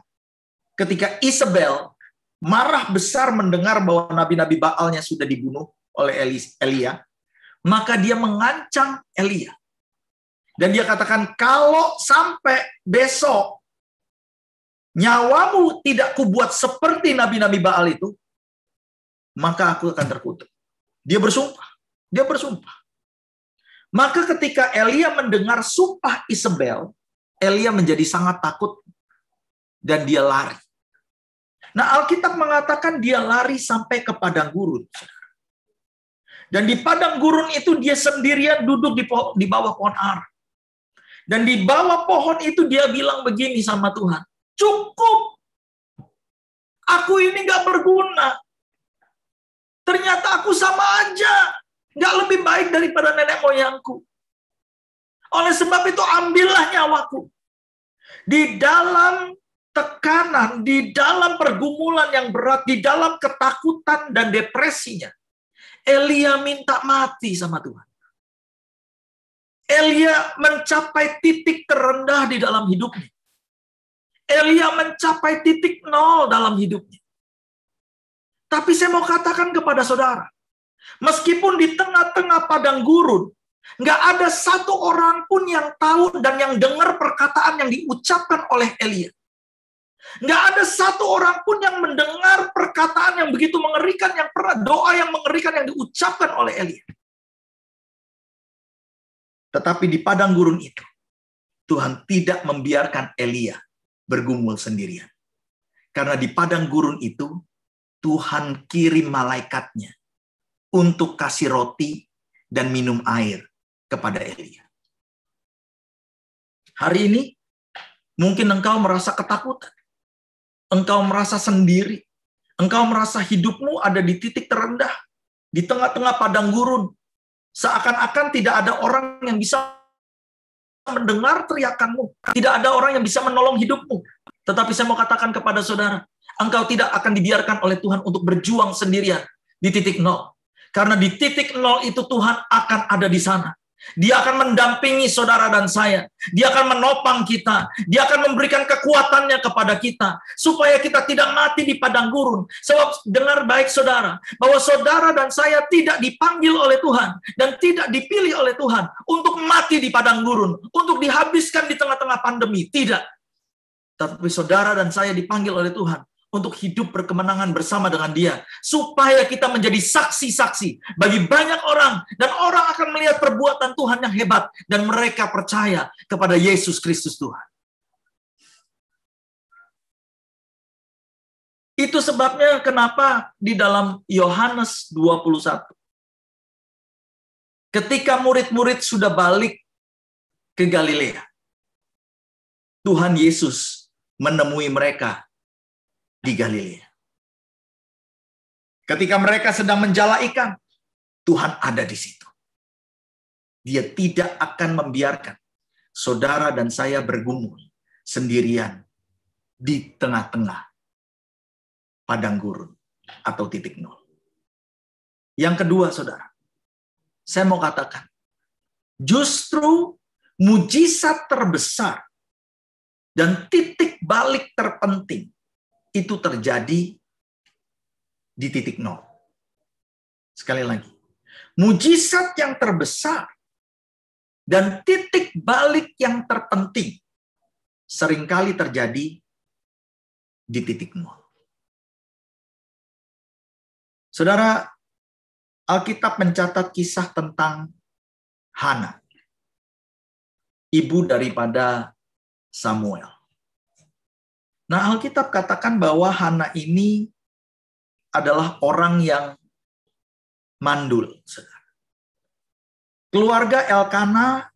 ketika Isabel marah besar mendengar bahwa nabi-nabi Baalnya sudah dibunuh oleh Elia, maka dia mengancam Elia. Dan dia katakan, kalau sampai besok nyawamu tidak kubuat seperti nabi-nabi Baal itu, maka aku akan terkutuk. Dia bersumpah. Maka ketika Elia mendengar sumpah Isabel, Elia menjadi sangat takut dan dia lari. Nah, Alkitab mengatakan dia lari sampai ke padang gurun. Dan di padang gurun itu dia sendirian duduk di bawah pohon ara. Dan di bawah pohon itu dia bilang begini sama Tuhan, cukup, aku ini gak berguna. Ternyata aku sama aja. Nggak lebih baik daripada nenek moyangku. Oleh sebab itu ambillah nyawaku. Di dalam tekanan, di dalam pergumulan yang berat, di dalam ketakutan dan depresinya, Elia minta mati sama Tuhan. Elia mencapai titik terendah di dalam hidupnya. Elia mencapai titik nol dalam hidupnya. Tapi saya mau katakan kepada saudara, meskipun di tengah-tengah padang gurun, nggak ada satu orang pun yang tahu dan yang dengar perkataan yang diucapkan oleh Elia. Nggak ada satu orang pun yang mendengar perkataan yang begitu mengerikan, yang pernah doa yang mengerikan yang diucapkan oleh Elia. Tetapi di padang gurun itu, Tuhan tidak membiarkan Elia bergumul sendirian. Karena di padang gurun itu, Tuhan kirim malaikatnya untuk kasih roti dan minum air kepada Elia. Hari ini, mungkin engkau merasa ketakutan. Engkau merasa sendiri. Engkau merasa hidupmu ada di titik terendah. Di tengah-tengah padang gurun. Seakan-akan tidak ada orang yang bisa mendengar teriakanmu. Tidak ada orang yang bisa menolong hidupmu. Tetapi saya mau katakan kepada saudara, engkau tidak akan dibiarkan oleh Tuhan untuk berjuang sendirian di titik nol. Karena di titik nol itu Tuhan akan ada di sana. Dia akan mendampingi saudara dan saya. Dia akan menopang kita. Dia akan memberikan kekuatannya kepada kita. Supaya kita tidak mati di padang gurun. Sebab dengar baik saudara, bahwa saudara dan saya tidak dipanggil oleh Tuhan. Dan tidak dipilih oleh Tuhan untuk mati di padang gurun. Untuk dihabiskan di tengah-tengah pandemi. Tidak. Tapi saudara dan saya dipanggil oleh Tuhan untuk hidup berkemenangan bersama dengan Dia, supaya kita menjadi saksi-saksi bagi banyak orang, dan orang akan melihat perbuatan Tuhan yang hebat, dan mereka percaya kepada Yesus Kristus Tuhan. Itu sebabnya kenapa di dalam Yohanes 21, ketika murid-murid sudah balik ke Galilea, Tuhan Yesus menemui mereka di Galilea. Ketika mereka sedang menjala ikan, Tuhan ada di situ. Dia tidak akan membiarkan saudara dan saya bergumul sendirian di tengah-tengah padang gurun atau titik nol. Yang kedua, saudara, saya mau katakan, justru mujizat terbesar dan titik balik terpenting itu terjadi di titik nol. Sekali lagi, mujizat yang terbesar dan titik balik yang terpenting seringkali terjadi di titik nol. Saudara, Alkitab mencatat kisah tentang Hana, ibu daripada Samuel. Nah, Alkitab katakan bahwa Hana ini adalah orang yang mandul. Keluarga Elkana,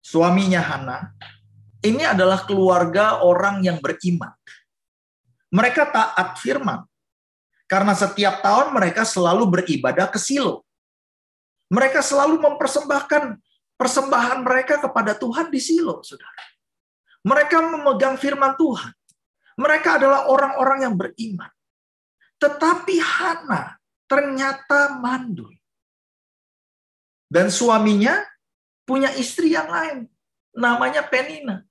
suaminya Hana, ini adalah keluarga orang yang beriman. Mereka taat firman. Karena setiap tahun mereka selalu beribadah ke Silo. Mereka selalu mempersembahkan persembahan mereka kepada Tuhan di Silo, saudara. Mereka memegang firman Tuhan. Mereka adalah orang-orang yang beriman. Tetapi Hana ternyata mandul. Dan suaminya punya istri yang lain. Namanya Penina.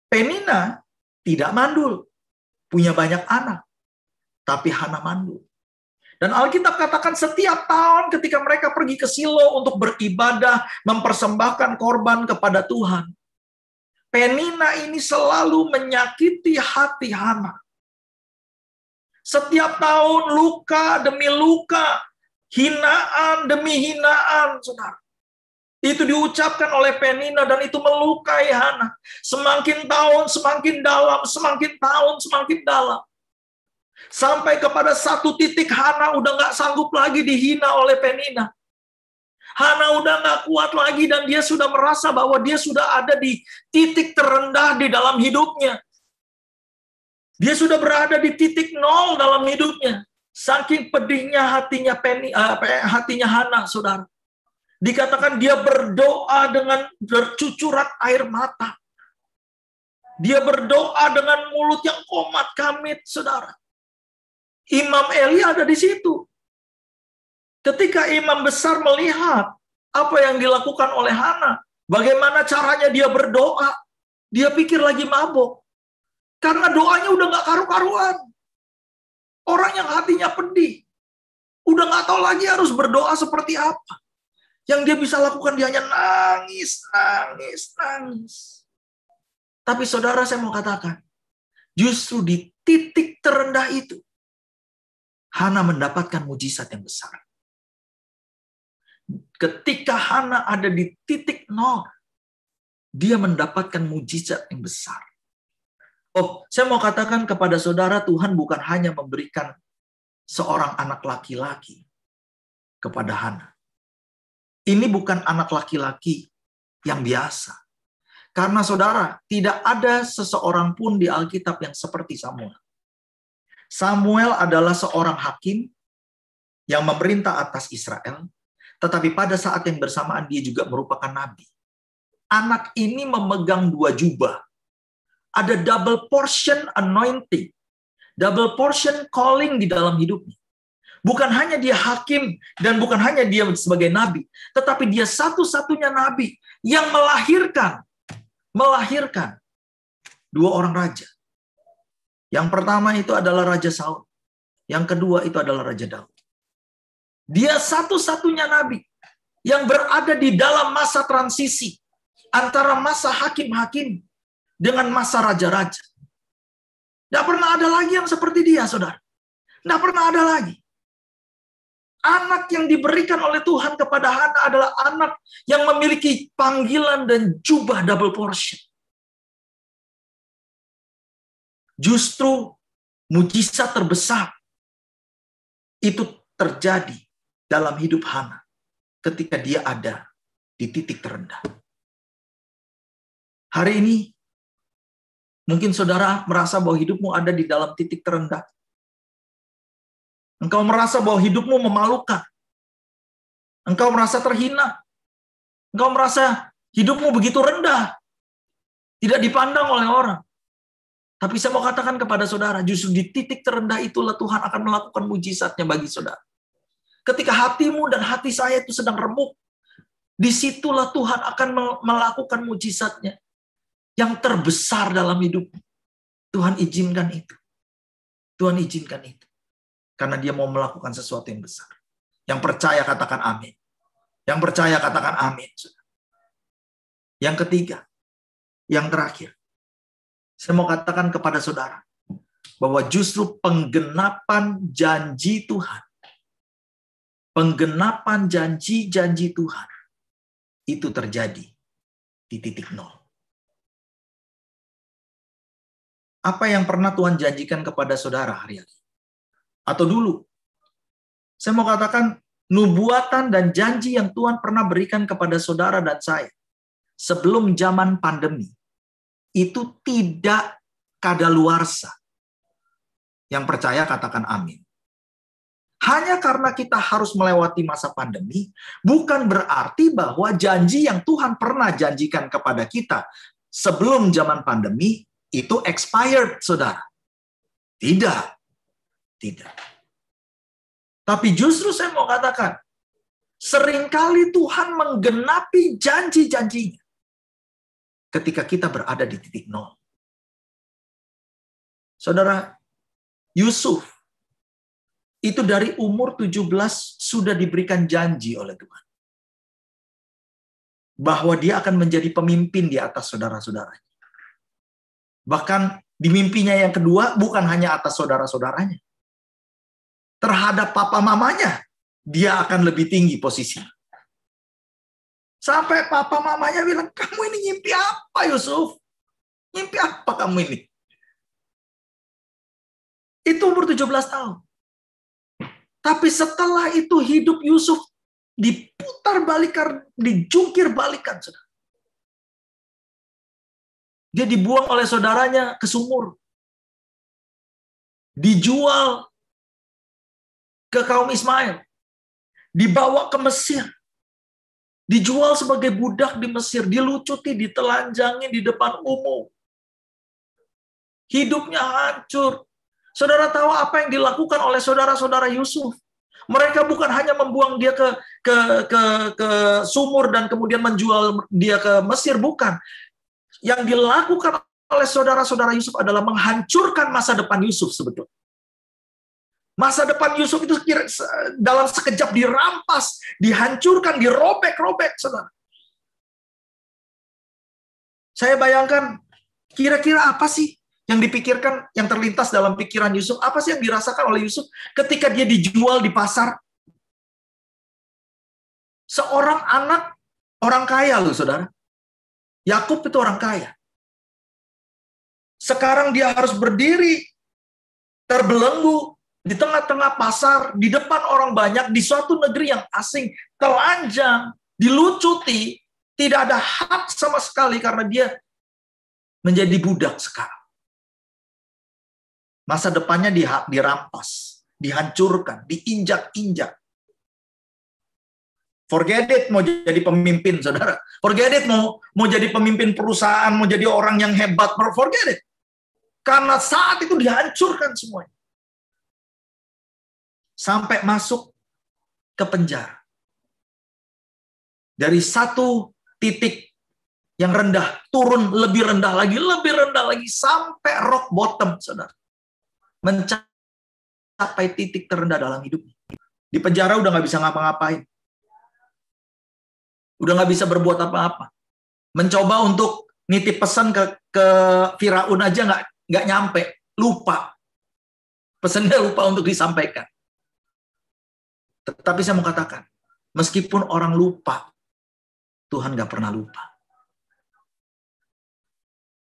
Penina tidak mandul. Punya banyak anak. Tapi Hana mandul. Dan Alkitab katakan setiap tahun ketika mereka pergi ke Silo untuk beribadah, mempersembahkan korban kepada Tuhan, Penina ini selalu menyakiti hati Hana. Setiap tahun luka demi luka, hinaan demi hinaan, saudara. Itu diucapkan oleh Penina dan itu melukai Hana. Semakin tahun semakin dalam, semakin tahun semakin dalam. Sampai kepada satu titik Hana udah nggak sanggup lagi dihina oleh Penina. Hana udah nggak kuat lagi dan dia sudah merasa bahwa dia sudah ada di titik terendah di dalam hidupnya. Dia sudah berada di titik nol dalam hidupnya. Saking pedihnya hatinya Hana, saudara. Dikatakan dia berdoa dengan bercucuran air mata. Dia berdoa dengan mulut yang komat kamit, saudara. Imam Eli ada di situ. Ketika imam besar melihat apa yang dilakukan oleh Hana, bagaimana caranya dia berdoa, dia pikir lagi mabok. Karena doanya udah gak karu-karuan. Orang yang hatinya pedih, udah gak tahu lagi harus berdoa seperti apa. Yang dia bisa lakukan, dia hanya nangis, nangis, nangis. Tapi saudara, saya mau katakan, justru di titik terendah itu, Hana mendapatkan mujizat yang besar. Ketika Hana ada di titik nol, dia mendapatkan mujizat yang besar. Oh, saya mau katakan kepada saudara, Tuhan bukan hanya memberikan seorang anak laki-laki kepada Hana. Ini bukan anak laki-laki yang biasa. Karena saudara, tidak ada seseorang pun di Alkitab yang seperti Samuel. Samuel adalah seorang hakim yang memerintah atas Israel, tetapi pada saat yang bersamaan dia juga merupakan nabi. Anak ini memegang 2 jubah. Ada double portion anointing, double portion calling di dalam hidupnya. Bukan hanya dia hakim dan bukan hanya dia sebagai nabi, tetapi dia satu-satunya nabi yang melahirkan 2 orang raja. Yang pertama itu adalah Raja Saul. Yang kedua itu adalah Raja Daud. Dia satu-satunya nabi yang berada di dalam masa transisi antara masa hakim-hakim dengan masa raja-raja. Tidak pernah ada lagi yang seperti dia, saudara. Tidak pernah ada lagi. Anak yang diberikan oleh Tuhan kepada Hana adalah anak yang memiliki panggilan dan jubah double portion. Justru mujizat terbesar itu terjadi dalam hidup Hana ketika dia ada di titik terendah. Hari ini, mungkin saudara merasa bahwa hidupmu ada di dalam titik terendah. Engkau merasa bahwa hidupmu memalukan. Engkau merasa terhina. Engkau merasa hidupmu begitu rendah. Tidak dipandang oleh orang. Tapi saya mau katakan kepada saudara, justru di titik terendah itulah Tuhan akan melakukan mujizatnya bagi saudara. Ketika hatimu dan hati saya itu sedang remuk, disitulah Tuhan akan melakukan mujizatnya. Yang terbesar dalam hidupmu. Tuhan izinkan itu. Tuhan izinkan itu. Karena dia mau melakukan sesuatu yang besar. Yang percaya katakan amin. Yang percaya katakan amin. Yang ketiga, yang terakhir. Saya mau katakan kepada saudara, bahwa justru penggenapan janji Tuhan, penggenapan janji-janji Tuhan, itu terjadi di titik nol. Apa yang pernah Tuhan janjikan kepada saudara hari ini? Atau dulu? Saya mau katakan, nubuatan dan janji yang Tuhan pernah berikan kepada saudara dan saya, sebelum zaman pandemi, itu tidak kadaluarsa. Yang percaya katakan amin. Hanya karena kita harus melewati masa pandemi, bukan berarti bahwa janji yang Tuhan pernah janjikan kepada kita sebelum zaman pandemi, itu expired, saudara. Tidak. Tidak. Tapi justru saya mau katakan, seringkali Tuhan menggenapi janji-janjinya ketika kita berada di titik nol. Saudara, Yusuf itu dari umur 17 sudah diberikan janji oleh Tuhan. Bahwa dia akan menjadi pemimpin di atas saudara-saudaranya. Bahkan di mimpinya yang kedua bukan hanya atas saudara-saudaranya. Terhadap papa mamanya, dia akan lebih tinggi posisinya. Sampai papa mamanya bilang, kamu ini ngimpi apa Yusuf? Ngimpi apa kamu ini? Itu umur 17 tahun. Tapi setelah itu hidup Yusuf diputar balikan, dijungkir balikan. Saudara. Dia dibuang oleh saudaranya ke sumur. Dijual ke kaum Ismail. Dibawa ke Mesir. Dijual sebagai budak di Mesir. Dilucuti, ditelanjangi di depan umum. Hidupnya hancur. Saudara tahu apa yang dilakukan oleh saudara-saudara Yusuf? Mereka bukan hanya membuang dia ke sumur dan kemudian menjual dia ke Mesir, bukan. Yang dilakukan oleh saudara-saudara Yusuf adalah menghancurkan masa depan Yusuf sebetulnya. Masa depan Yusuf itu dalam sekejap dirampas, dihancurkan, dirobek-robek, saudara. Saya bayangkan, kira-kira apa sih yang dipikirkan, yang terlintas dalam pikiran Yusuf? Apa sih yang dirasakan oleh Yusuf ketika dia dijual di pasar? Seorang anak orang kaya loh, saudara. Yakub itu orang kaya. Sekarang dia harus berdiri, terbelenggu, di tengah-tengah pasar, di depan orang banyak, di suatu negeri yang asing, telanjang, dilucuti, tidak ada hak sama sekali karena dia menjadi budak sekarang. Masa depannya dirampas, dihancurkan, diinjak-injak. Forget it mau jadi pemimpin, saudara. Forget it mau jadi pemimpin perusahaan, mau jadi orang yang hebat. Forget it. Karena saat itu dihancurkan semuanya. Sampai masuk ke penjara. Dari satu titik yang rendah, turun lebih rendah lagi, sampai rock bottom, saudara. Mencapai titik terendah dalam hidupnya. Di penjara udah nggak bisa ngapa-ngapain. Udah nggak bisa berbuat apa-apa. Mencoba untuk nitip pesan ke Firaun aja nggak nyampe. Lupa. Pesannya lupa untuk disampaikan. Tetapi saya mau katakan, meskipun orang lupa, Tuhan nggak pernah lupa.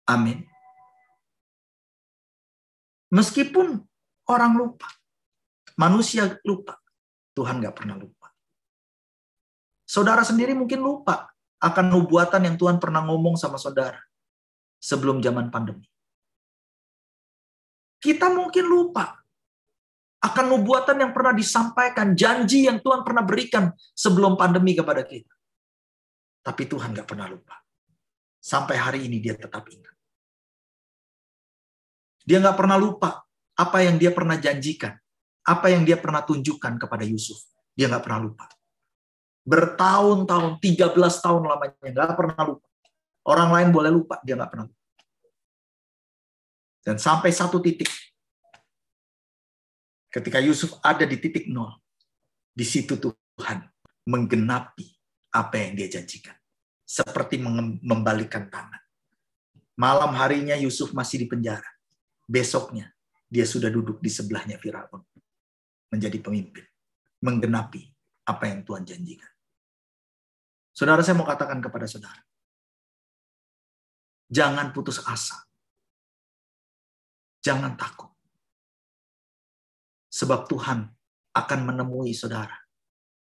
Amin. Meskipun orang lupa, manusia lupa, Tuhan nggak pernah lupa. Saudara sendiri mungkin lupa akan nubuatan yang Tuhan pernah ngomong sama saudara sebelum zaman pandemi. Kita mungkin lupa akan nubuatan yang pernah disampaikan, janji yang Tuhan pernah berikan sebelum pandemi kepada kita. Tapi Tuhan nggak pernah lupa. Sampai hari ini dia tetap ingat. Dia nggak pernah lupa apa yang dia pernah janjikan, apa yang dia pernah tunjukkan kepada Yusuf. Dia nggak pernah lupa. Bertahun-tahun, 13 tahun lamanya, nggak pernah lupa. Orang lain boleh lupa, dia nggak pernah lupa. Dan sampai satu titik, ketika Yusuf ada di titik nol, di situ Tuhan menggenapi apa yang dia janjikan. Seperti membalikan tangan. Malam harinya Yusuf masih di penjara. Besoknya, dia sudah duduk di sebelahnya Firaun. Menjadi pemimpin. Menggenapi apa yang Tuhan janjikan. Saudara, saya mau katakan kepada saudara. Jangan putus asa. Jangan takut. Sebab Tuhan akan menemui saudara.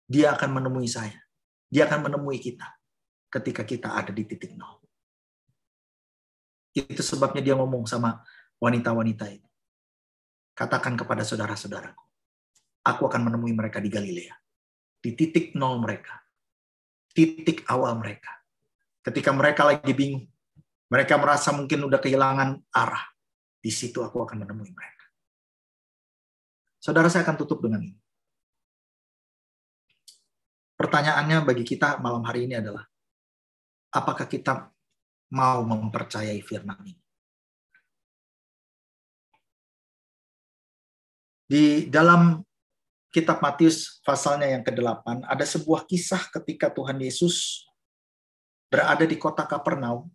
Dia akan menemui saya. Dia akan menemui kita ketika kita ada di titik nol. Itu sebabnya dia ngomong sama wanita-wanita itu. Katakan kepada saudara-saudaraku, aku akan menemui mereka di Galilea. Di titik nol mereka. Titik awal mereka. Ketika mereka lagi bingung. Mereka merasa mungkin udah kehilangan arah. Di situ aku akan menemui mereka. Saudara, saya akan tutup dengan ini. Pertanyaannya bagi kita malam hari ini adalah, apakah kita mau mempercayai firman ini? Di dalam kitab Matius pasalnya yang ke-8, ada sebuah kisah ketika Tuhan Yesus berada di kota Kapernaum.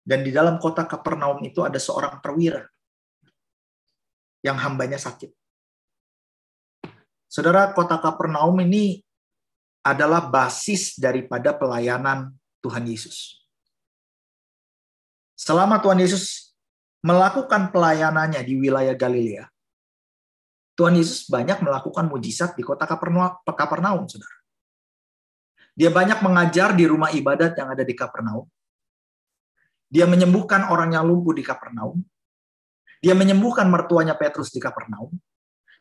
Dan di dalam kota Kapernaum itu ada seorang perwira yang hambanya sakit. Saudara, kota Kapernaum ini adalah basis daripada pelayanan Tuhan Yesus. Selama Tuhan Yesus melakukan pelayanannya di wilayah Galilea, Tuhan Yesus banyak melakukan mujizat di kota Kapernaum, saudara. Dia banyak mengajar di rumah ibadat yang ada di Kapernaum. Dia menyembuhkan orang yang lumpuh di Kapernaum. Dia menyembuhkan mertuanya Petrus di Kapernaum.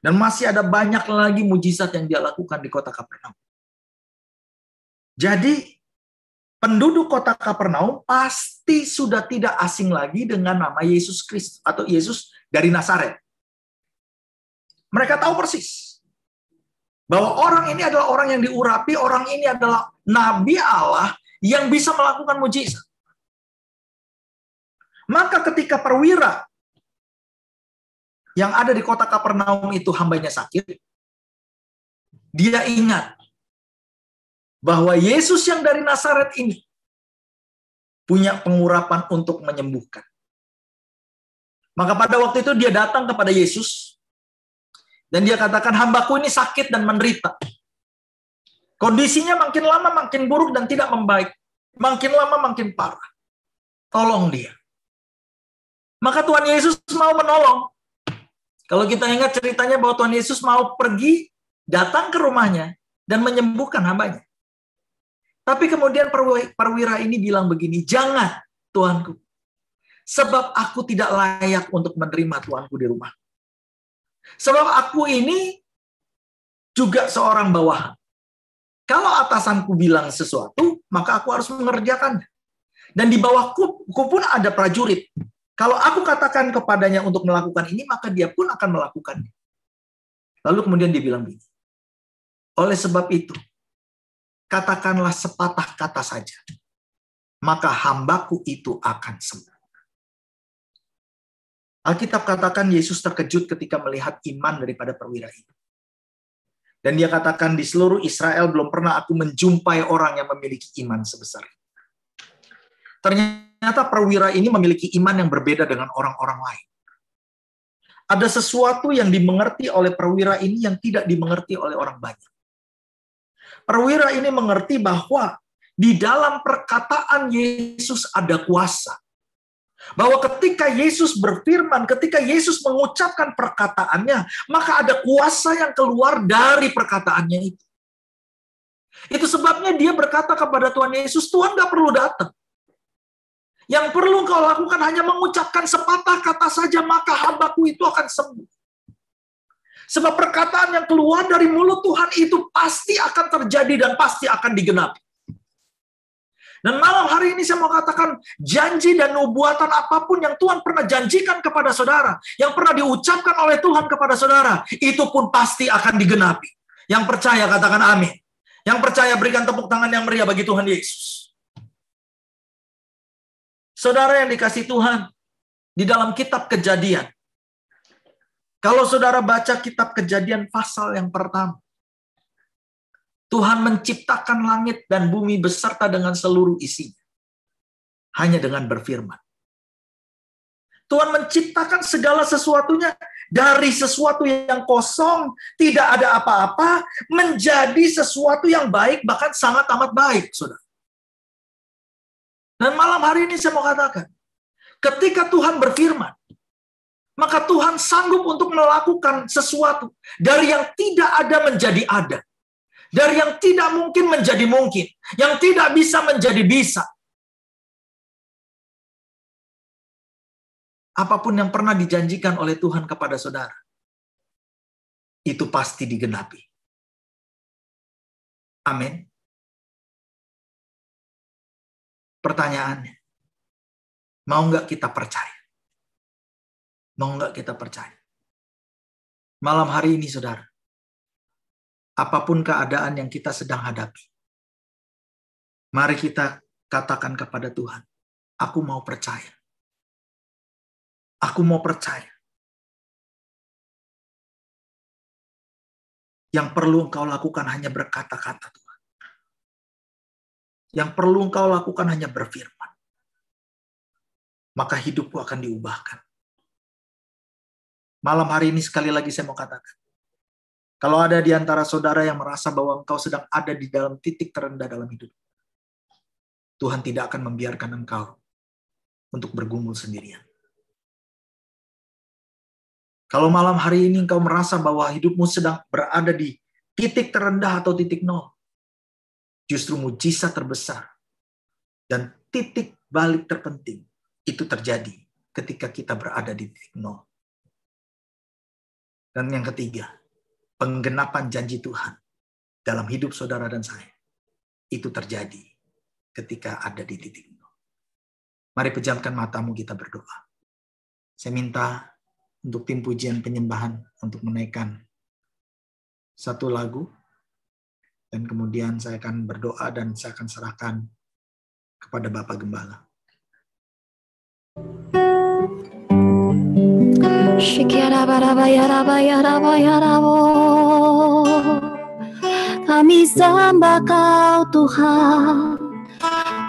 Dan masih ada banyak lagi mujizat yang dia lakukan di kota Kapernaum. Jadi, penduduk kota Kapernaum pasti sudah tidak asing lagi dengan nama Yesus Kristus atau Yesus dari Nazaret. Mereka tahu persis bahwa orang ini adalah orang yang diurapi, orang ini adalah nabi Allah yang bisa melakukan mujizat. Maka ketika perwira yang ada di kota Kapernaum itu hambanya sakit, dia ingat bahwa Yesus yang dari Nazaret ini punya pengurapan untuk menyembuhkan. Maka pada waktu itu dia datang kepada Yesus, dan dia katakan, hambaku ini sakit dan menderita. Kondisinya makin lama makin buruk dan tidak membaik. Makin lama makin parah. Tolong dia. Maka Tuhan Yesus mau menolong. Kalau kita ingat ceritanya bahwa Tuhan Yesus mau pergi, datang ke rumahnya, dan menyembuhkan hambanya. Tapi kemudian perwira ini bilang begini, jangan Tuanku. Sebab aku tidak layak untuk menerima Tuanku di rumah. Sebab aku ini juga seorang bawahan. Kalau atasanku bilang sesuatu, maka aku harus mengerjakannya. Dan di bawahku pun ada prajurit. Kalau aku katakan kepadanya untuk melakukan ini, maka dia pun akan melakukannya. Lalu kemudian dia bilang begini, oleh sebab itu, katakanlah sepatah kata saja, maka hambaku itu akan sembuh. Alkitab katakan Yesus terkejut ketika melihat iman daripada perwira itu. Dan dia katakan di seluruh Israel belum pernah aku menjumpai orang yang memiliki iman sebesar itu. Ternyata perwira ini memiliki iman yang berbeda dengan orang-orang lain. Ada sesuatu yang dimengerti oleh perwira ini yang tidak dimengerti oleh orang banyak. Perwira ini mengerti bahwa di dalam perkataan Yesus ada kuasa. Bahwa ketika Yesus berfirman, ketika Yesus mengucapkan perkataannya, maka ada kuasa yang keluar dari perkataannya itu. Itu sebabnya dia berkata kepada Tuhan Yesus, Tuhan gak perlu datang. Yang perlu kau lakukan hanya mengucapkan sepatah kata saja, maka hambaku itu akan sembuh. Sebab perkataan yang keluar dari mulut Tuhan itu pasti akan terjadi dan pasti akan digenapi. Dan malam hari ini saya mau katakan, janji dan nubuatan apapun yang Tuhan pernah janjikan kepada saudara, yang pernah diucapkan oleh Tuhan kepada saudara, itu pun pasti akan digenapi. Yang percaya katakan amin. Yang percaya berikan tepuk tangan yang meriah bagi Tuhan Yesus. Saudara yang dikasih Tuhan, di dalam kitab Kejadian, kalau saudara baca kitab Kejadian pasal yang pertama, Tuhan menciptakan langit dan bumi beserta dengan seluruh isinya. Hanya dengan berfirman. Tuhan menciptakan segala sesuatunya dari sesuatu yang kosong, tidak ada apa-apa, menjadi sesuatu yang baik, bahkan sangat amat baik, saudara. Dan malam hari ini saya mau katakan, ketika Tuhan berfirman, maka Tuhan sanggup untuk melakukan sesuatu dari yang tidak ada menjadi ada. Dari yang tidak mungkin menjadi mungkin. Yang tidak bisa menjadi bisa. Apapun yang pernah dijanjikan oleh Tuhan kepada saudara, itu pasti digenapi. Amin. Pertanyaannya, mau nggak kita percaya? Mau nggak kita percaya? Malam hari ini, saudara, apapun keadaan yang kita sedang hadapi, mari kita katakan kepada Tuhan, aku mau percaya. Aku mau percaya. Yang perlu engkau lakukan hanya berkata-kata, Tuhan. Yang perlu engkau lakukan hanya berfirman. Maka hidupku akan diubahkan. Malam hari ini sekali lagi saya mau katakan, kalau ada di antara saudara yang merasa bahwa engkau sedang ada di dalam titik terendah dalam hidup, Tuhan tidak akan membiarkan engkau untuk bergumul sendirian. Kalau malam hari ini engkau merasa bahwa hidupmu sedang berada di titik terendah atau titik nol, justru mujizat terbesar dan titik balik terpenting itu terjadi ketika kita berada di titik nol. Dan yang ketiga, penggenapan janji Tuhan dalam hidup saudara dan saya, itu terjadi ketika ada di titik itu. Mari pejamkan matamu, kita berdoa. Saya minta untuk tim pujian penyembahan untuk menaikkan satu lagu, dan kemudian saya akan berdoa dan saya akan serahkan kepada Bapak Gembala. Kami sembah Kau Tuhan,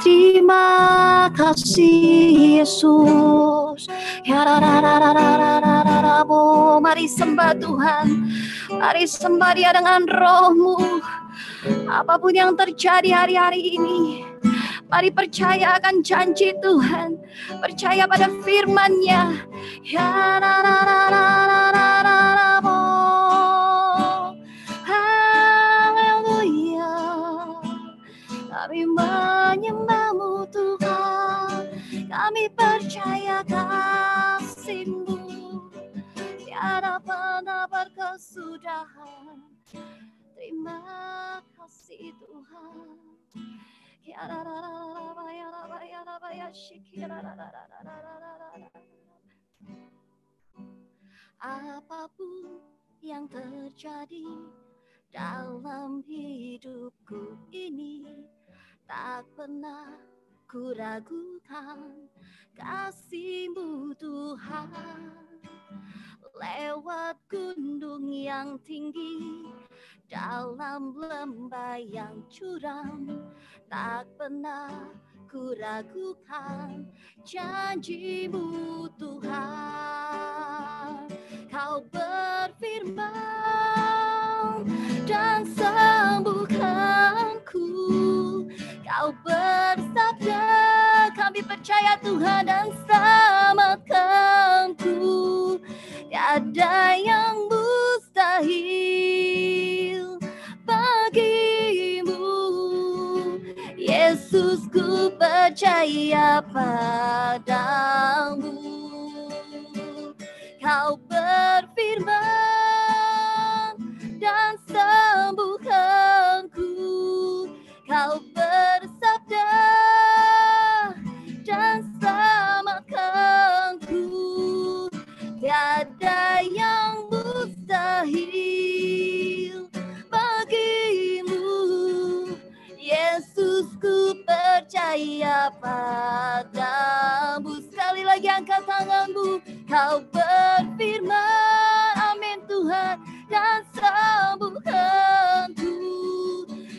terima kasih Yesus. Mari sembah Tuhan, mari sembah Dia dengan roh-Mu. Apapun yang terjadi hari-hari ini, mari percaya akan janji Tuhan, percaya pada firman-Nya. Haleluya, kami menyembah-Mu Tuhan, kami percaya kasih-Mu, tiada pernah berkesudahan. Terima kasih Tuhan. Apapun yang terjadi dalam hidupku ini, tak pernah ku ragukan kasih-Mu Tuhan. Lewat gunung yang tinggi, dalam lembah yang curam, tak pernah ku ragukan janji-Mu Tuhan. Kau berfirman dan sembuhkanku, Kau bersabda, kami percaya Tuhan, dan selamatkanku. Tiada yang mustahil bagimu, Yesus, ku percaya padamu. Kau berfirman dan sembuhkanku, Kau bersabda dan selamatkanku. Tiada yang mustahil bagimu, Yesus, ku percaya padamu. Sekali lagi angkat tanganmu. Kau berfirman, amin Tuhan, dan sembuhkanku.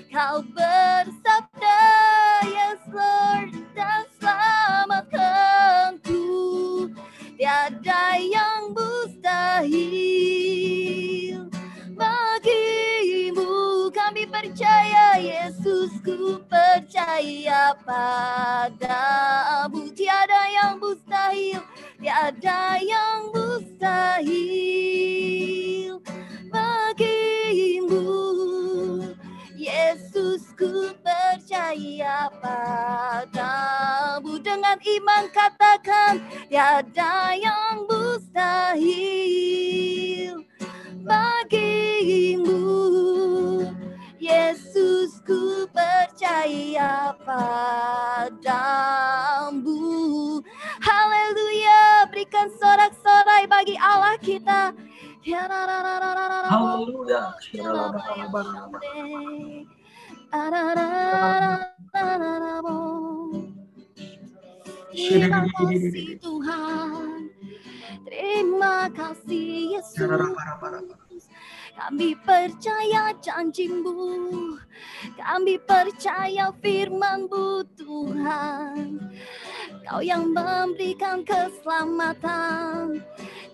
Kau bersabda, yes Lord, dan selamatkanku. Tiada yang mustahil bagimu. Kami percaya, Yesus, ku percaya padamu. Tiada yang mustahil, tiada yang mustahil bagimu. Yesus, ku percaya padamu. Dengan iman katakan, tiada yang mustahil bagimu. Yesus, ku percaya padamu. Haleluya, berikan sorak-sorai bagi Allah kita. Haleluya. Terima kasih Tuhan, terima kasih Yesus. Kami percaya janji-Mu, kami percaya firman-Mu Tuhan. Kau yang memberikan keselamatan,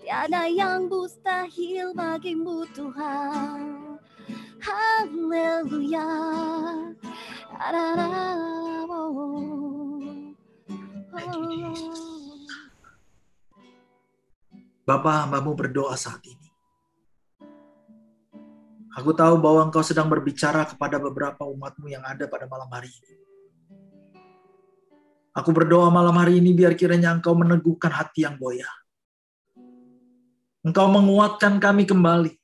tiada yang mustahil bagimu Tuhan. Haleluya. Bapa, hamba-Mu berdoa saat ini. Aku tahu bahwa Engkau sedang berbicara kepada beberapa umat-Mu yang ada pada malam hari ini. Aku berdoa malam hari ini biar kiranya Engkau meneguhkan hati yang goyah. Engkau menguatkan kami kembali.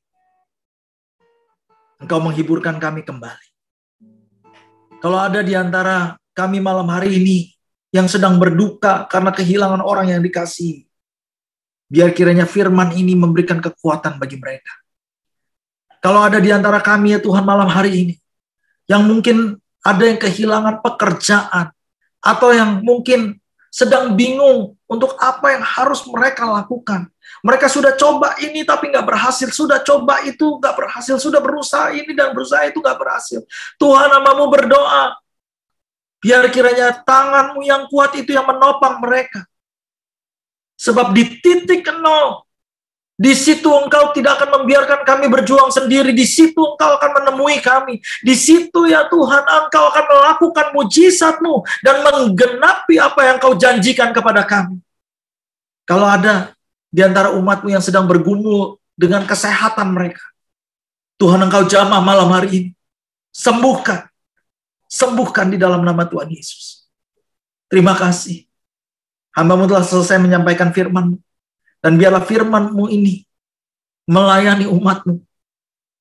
Engkau menghiburkan kami kembali. Kalau ada di antara kami malam hari ini yang sedang berduka karena kehilangan orang yang dikasihi. Biar kiranya firman ini memberikan kekuatan bagi mereka. Kalau ada di antara kami ya Tuhan malam hari ini, yang mungkin ada yang kehilangan pekerjaan, atau yang mungkin sedang bingung untuk apa yang harus mereka lakukan. Mereka sudah coba ini tapi nggak berhasil, sudah coba itu nggak berhasil, sudah berusaha ini dan berusaha itu nggak berhasil. Tuhan, hamba-Mu berdoa, biar kiranya tangan-Mu yang kuat itu yang menopang mereka. Sebab di titik nol, di situ Engkau tidak akan membiarkan kami berjuang sendiri. Di situ Engkau akan menemui kami. Di situ ya Tuhan, Engkau akan melakukan mujizat-Mu dan menggenapi apa yang Engkau janjikan kepada kami. Kalau ada di antara umat-Mu yang sedang bergumul dengan kesehatan mereka, Tuhan, Engkau jamah malam hari ini. Sembuhkan. Sembuhkan di dalam nama Tuhan Yesus. Terima kasih. Hamba-Mu telah selesai menyampaikan firman-Mu. Dan biarlah firman-Mu ini melayani umat-Mu.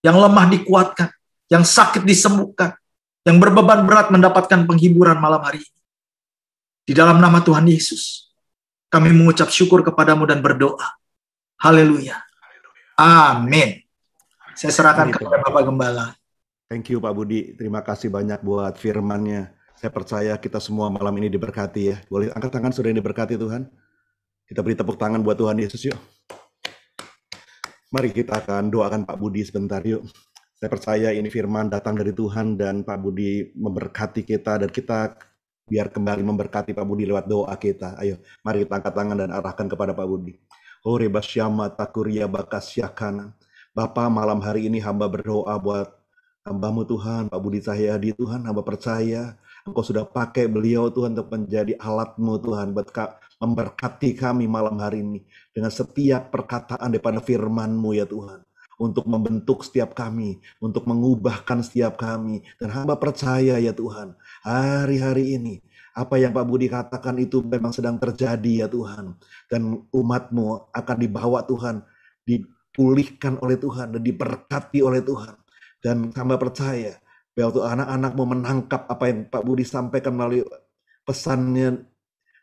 Yang lemah dikuatkan, yang sakit disembuhkan, yang berbeban berat mendapatkan penghiburan malam hari ini. Di dalam nama Tuhan Yesus, kami mengucap syukur kepadamu dan berdoa. Haleluya. Amin. Saya serahkan kepada Bapak Gembala. Thank you Pak Budi, terima kasih banyak buat firman-Nya. Saya percaya kita semua malam ini diberkati ya. Boleh angkat tangan sudah yang diberkati Tuhan? Kita beri tepuk tangan buat Tuhan Yesus yuk. Mari kita akan doakan Pak Budi sebentar yuk. Saya percaya ini firman datang dari Tuhan dan Pak Budi memberkati kita dan kita biar kembali memberkati Pak Budi lewat doa kita. Ayo, mari kita angkat tangan dan arahkan kepada Pak Budi. Ore basyama takuria bakasyakana. Bapa, malam hari ini hamba berdoa buat hamba-Mu Tuhan, Pak Budi Cahyadi Tuhan, hamba percaya Engkau sudah pakai beliau Tuhan untuk menjadi alat-Mu Tuhan buat memberkati kami malam hari ini dengan setiap perkataan daripada firman-Mu ya Tuhan, untuk membentuk setiap kami, untuk mengubahkan setiap kami. Dan hamba percaya ya Tuhan, hari-hari ini apa yang Pak Budi katakan itu memang sedang terjadi ya Tuhan, dan umat-Mu akan dibawa Tuhan, dipulihkan oleh Tuhan dan diberkati oleh Tuhan. Dan hamba percaya bahwa anak-anak-Mu menangkap apa yang Pak Budi sampaikan melalui pesannya.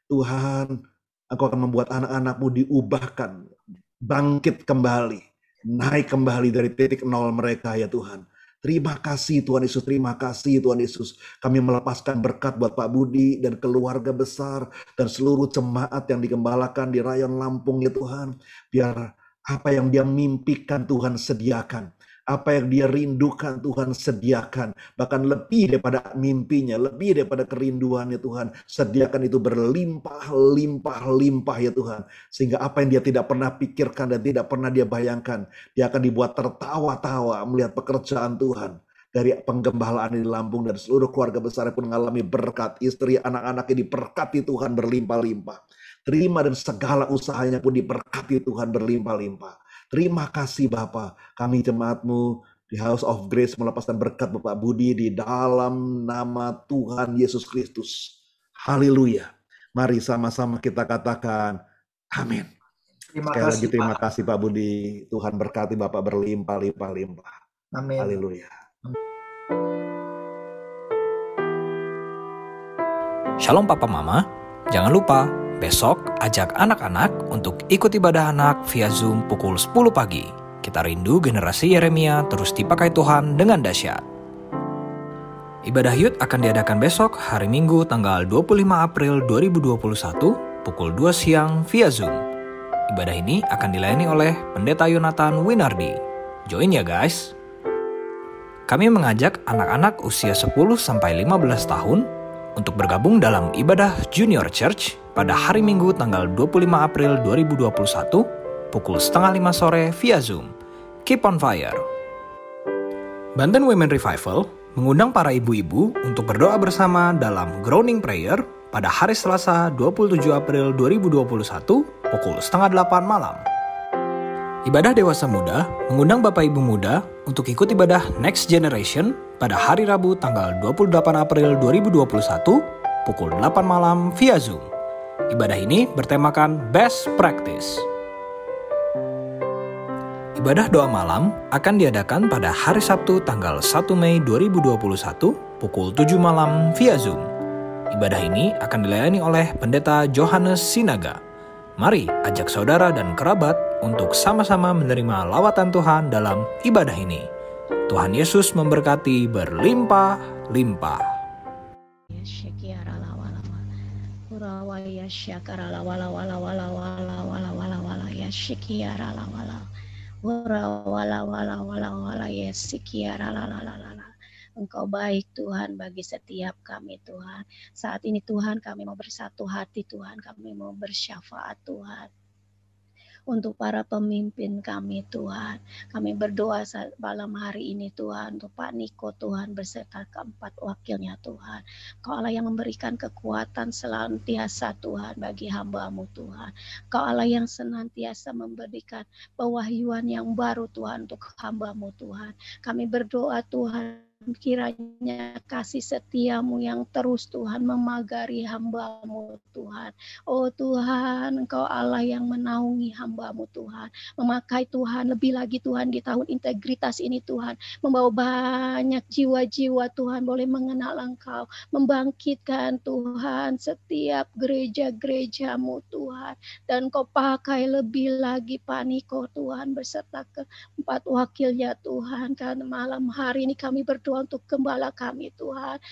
Tuhan, Engkau akan membuat anak-anak-Mu diubahkan, bangkit kembali, naik kembali dari titik nol mereka ya Tuhan. Terima kasih Tuhan Yesus, terima kasih Tuhan Yesus. Kami melepaskan berkat buat Pak Budi dan keluarga besar dan seluruh jemaat yang digembalakan di rayon Lampung ya Tuhan. Biar apa yang dia mimpikan Tuhan sediakan. Apa yang dia rindukan Tuhan sediakan. Bahkan lebih daripada mimpinya, lebih daripada kerinduannya Tuhan. Sediakan itu berlimpah, limpah, limpah ya Tuhan. Sehingga apa yang dia tidak pernah pikirkan dan tidak pernah dia bayangkan, dia akan dibuat tertawa-tawa melihat pekerjaan Tuhan. Dari penggembalaan di Lampung dan seluruh keluarga besar pun mengalami berkat. Istri, anak-anaknya diberkati Tuhan berlimpah-limpah. Terima dan segala usahanya pun diberkati Tuhan berlimpah-limpah. Terima kasih Bapa, kami jemaat-Mu di House of Grace melepaskan berkat Bapak Budi di dalam nama Tuhan Yesus Kristus. Haleluya. Mari sama-sama kita katakan amin. Sekali lagi terima kasih Pak Budi. Tuhan berkati Bapak berlimpah-limpah. Amin. Haleluya. Shalom Papa Mama, jangan lupa besok ajak anak-anak untuk ikut ibadah anak via Zoom pukul 10 pagi. Kita rindu generasi Yeremia terus dipakai Tuhan dengan dahsyat. Ibadah Youth akan diadakan besok hari Minggu tanggal 25 April 2021 pukul 2 siang via Zoom. Ibadah ini akan dilayani oleh Pendeta Yonatan Winardi. Join ya guys. Kami mengajak anak-anak usia 10-15 tahun untuk bergabung dalam ibadah Junior Church pada hari Minggu tanggal 25 April 2021 pukul 4:30 sore via Zoom. Keep on fire. Banten Women Revival mengundang para ibu-ibu untuk berdoa bersama dalam Groaning Prayer pada hari Selasa 27 April 2021 pukul 7:30 malam. Ibadah Dewasa Muda mengundang Bapak Ibu Muda untuk ikut ibadah Next Generation pada hari Rabu tanggal 28 April 2021 pukul 8 malam via Zoom. Ibadah ini bertemakan Best Practice. Ibadah doa malam akan diadakan pada hari Sabtu tanggal 1 Mei 2021 pukul 7 malam via Zoom. Ibadah ini akan dilayani oleh Pendeta Johannes Sinaga. Mari ajak saudara dan kerabat untuk sama-sama menerima lawatan Tuhan dalam ibadah ini. Tuhan Yesus memberkati berlimpah-limpah. Engkau baik Tuhan bagi setiap kami Tuhan. Saat ini Tuhan kami mau bersatu hati Tuhan. Kami mau bersyafaat Tuhan. Untuk para pemimpin kami Tuhan. Kami berdoa malam hari ini Tuhan. Untuk Pak Niko Tuhan beserta keempat wakilnya Tuhan. Kau Allah yang memberikan kekuatan senantiasa Tuhan bagi hamba-Mu Tuhan. Kau Allah yang senantiasa memberikan pewahyuan yang baru Tuhan untuk hamba-Mu Tuhan. Kami berdoa Tuhan. Kiranya kasih setiamu yang terus Tuhan memagari hamba-Mu Tuhan. Oh Tuhan, Engkau Allah yang menaungi hamba-Mu Tuhan. Memakai Tuhan lebih lagi Tuhan di tahun integritas ini Tuhan. Membawa banyak jiwa-jiwa Tuhan boleh mengenal Engkau. Membangkitkan Tuhan setiap gereja-gereja-Mu Tuhan. Dan Kau pakai lebih lagi Pak Niko Tuhan beserta keempat wakilnya Tuhan. Karena malam hari ini kami berdoa untuk gembala kami Tuhan,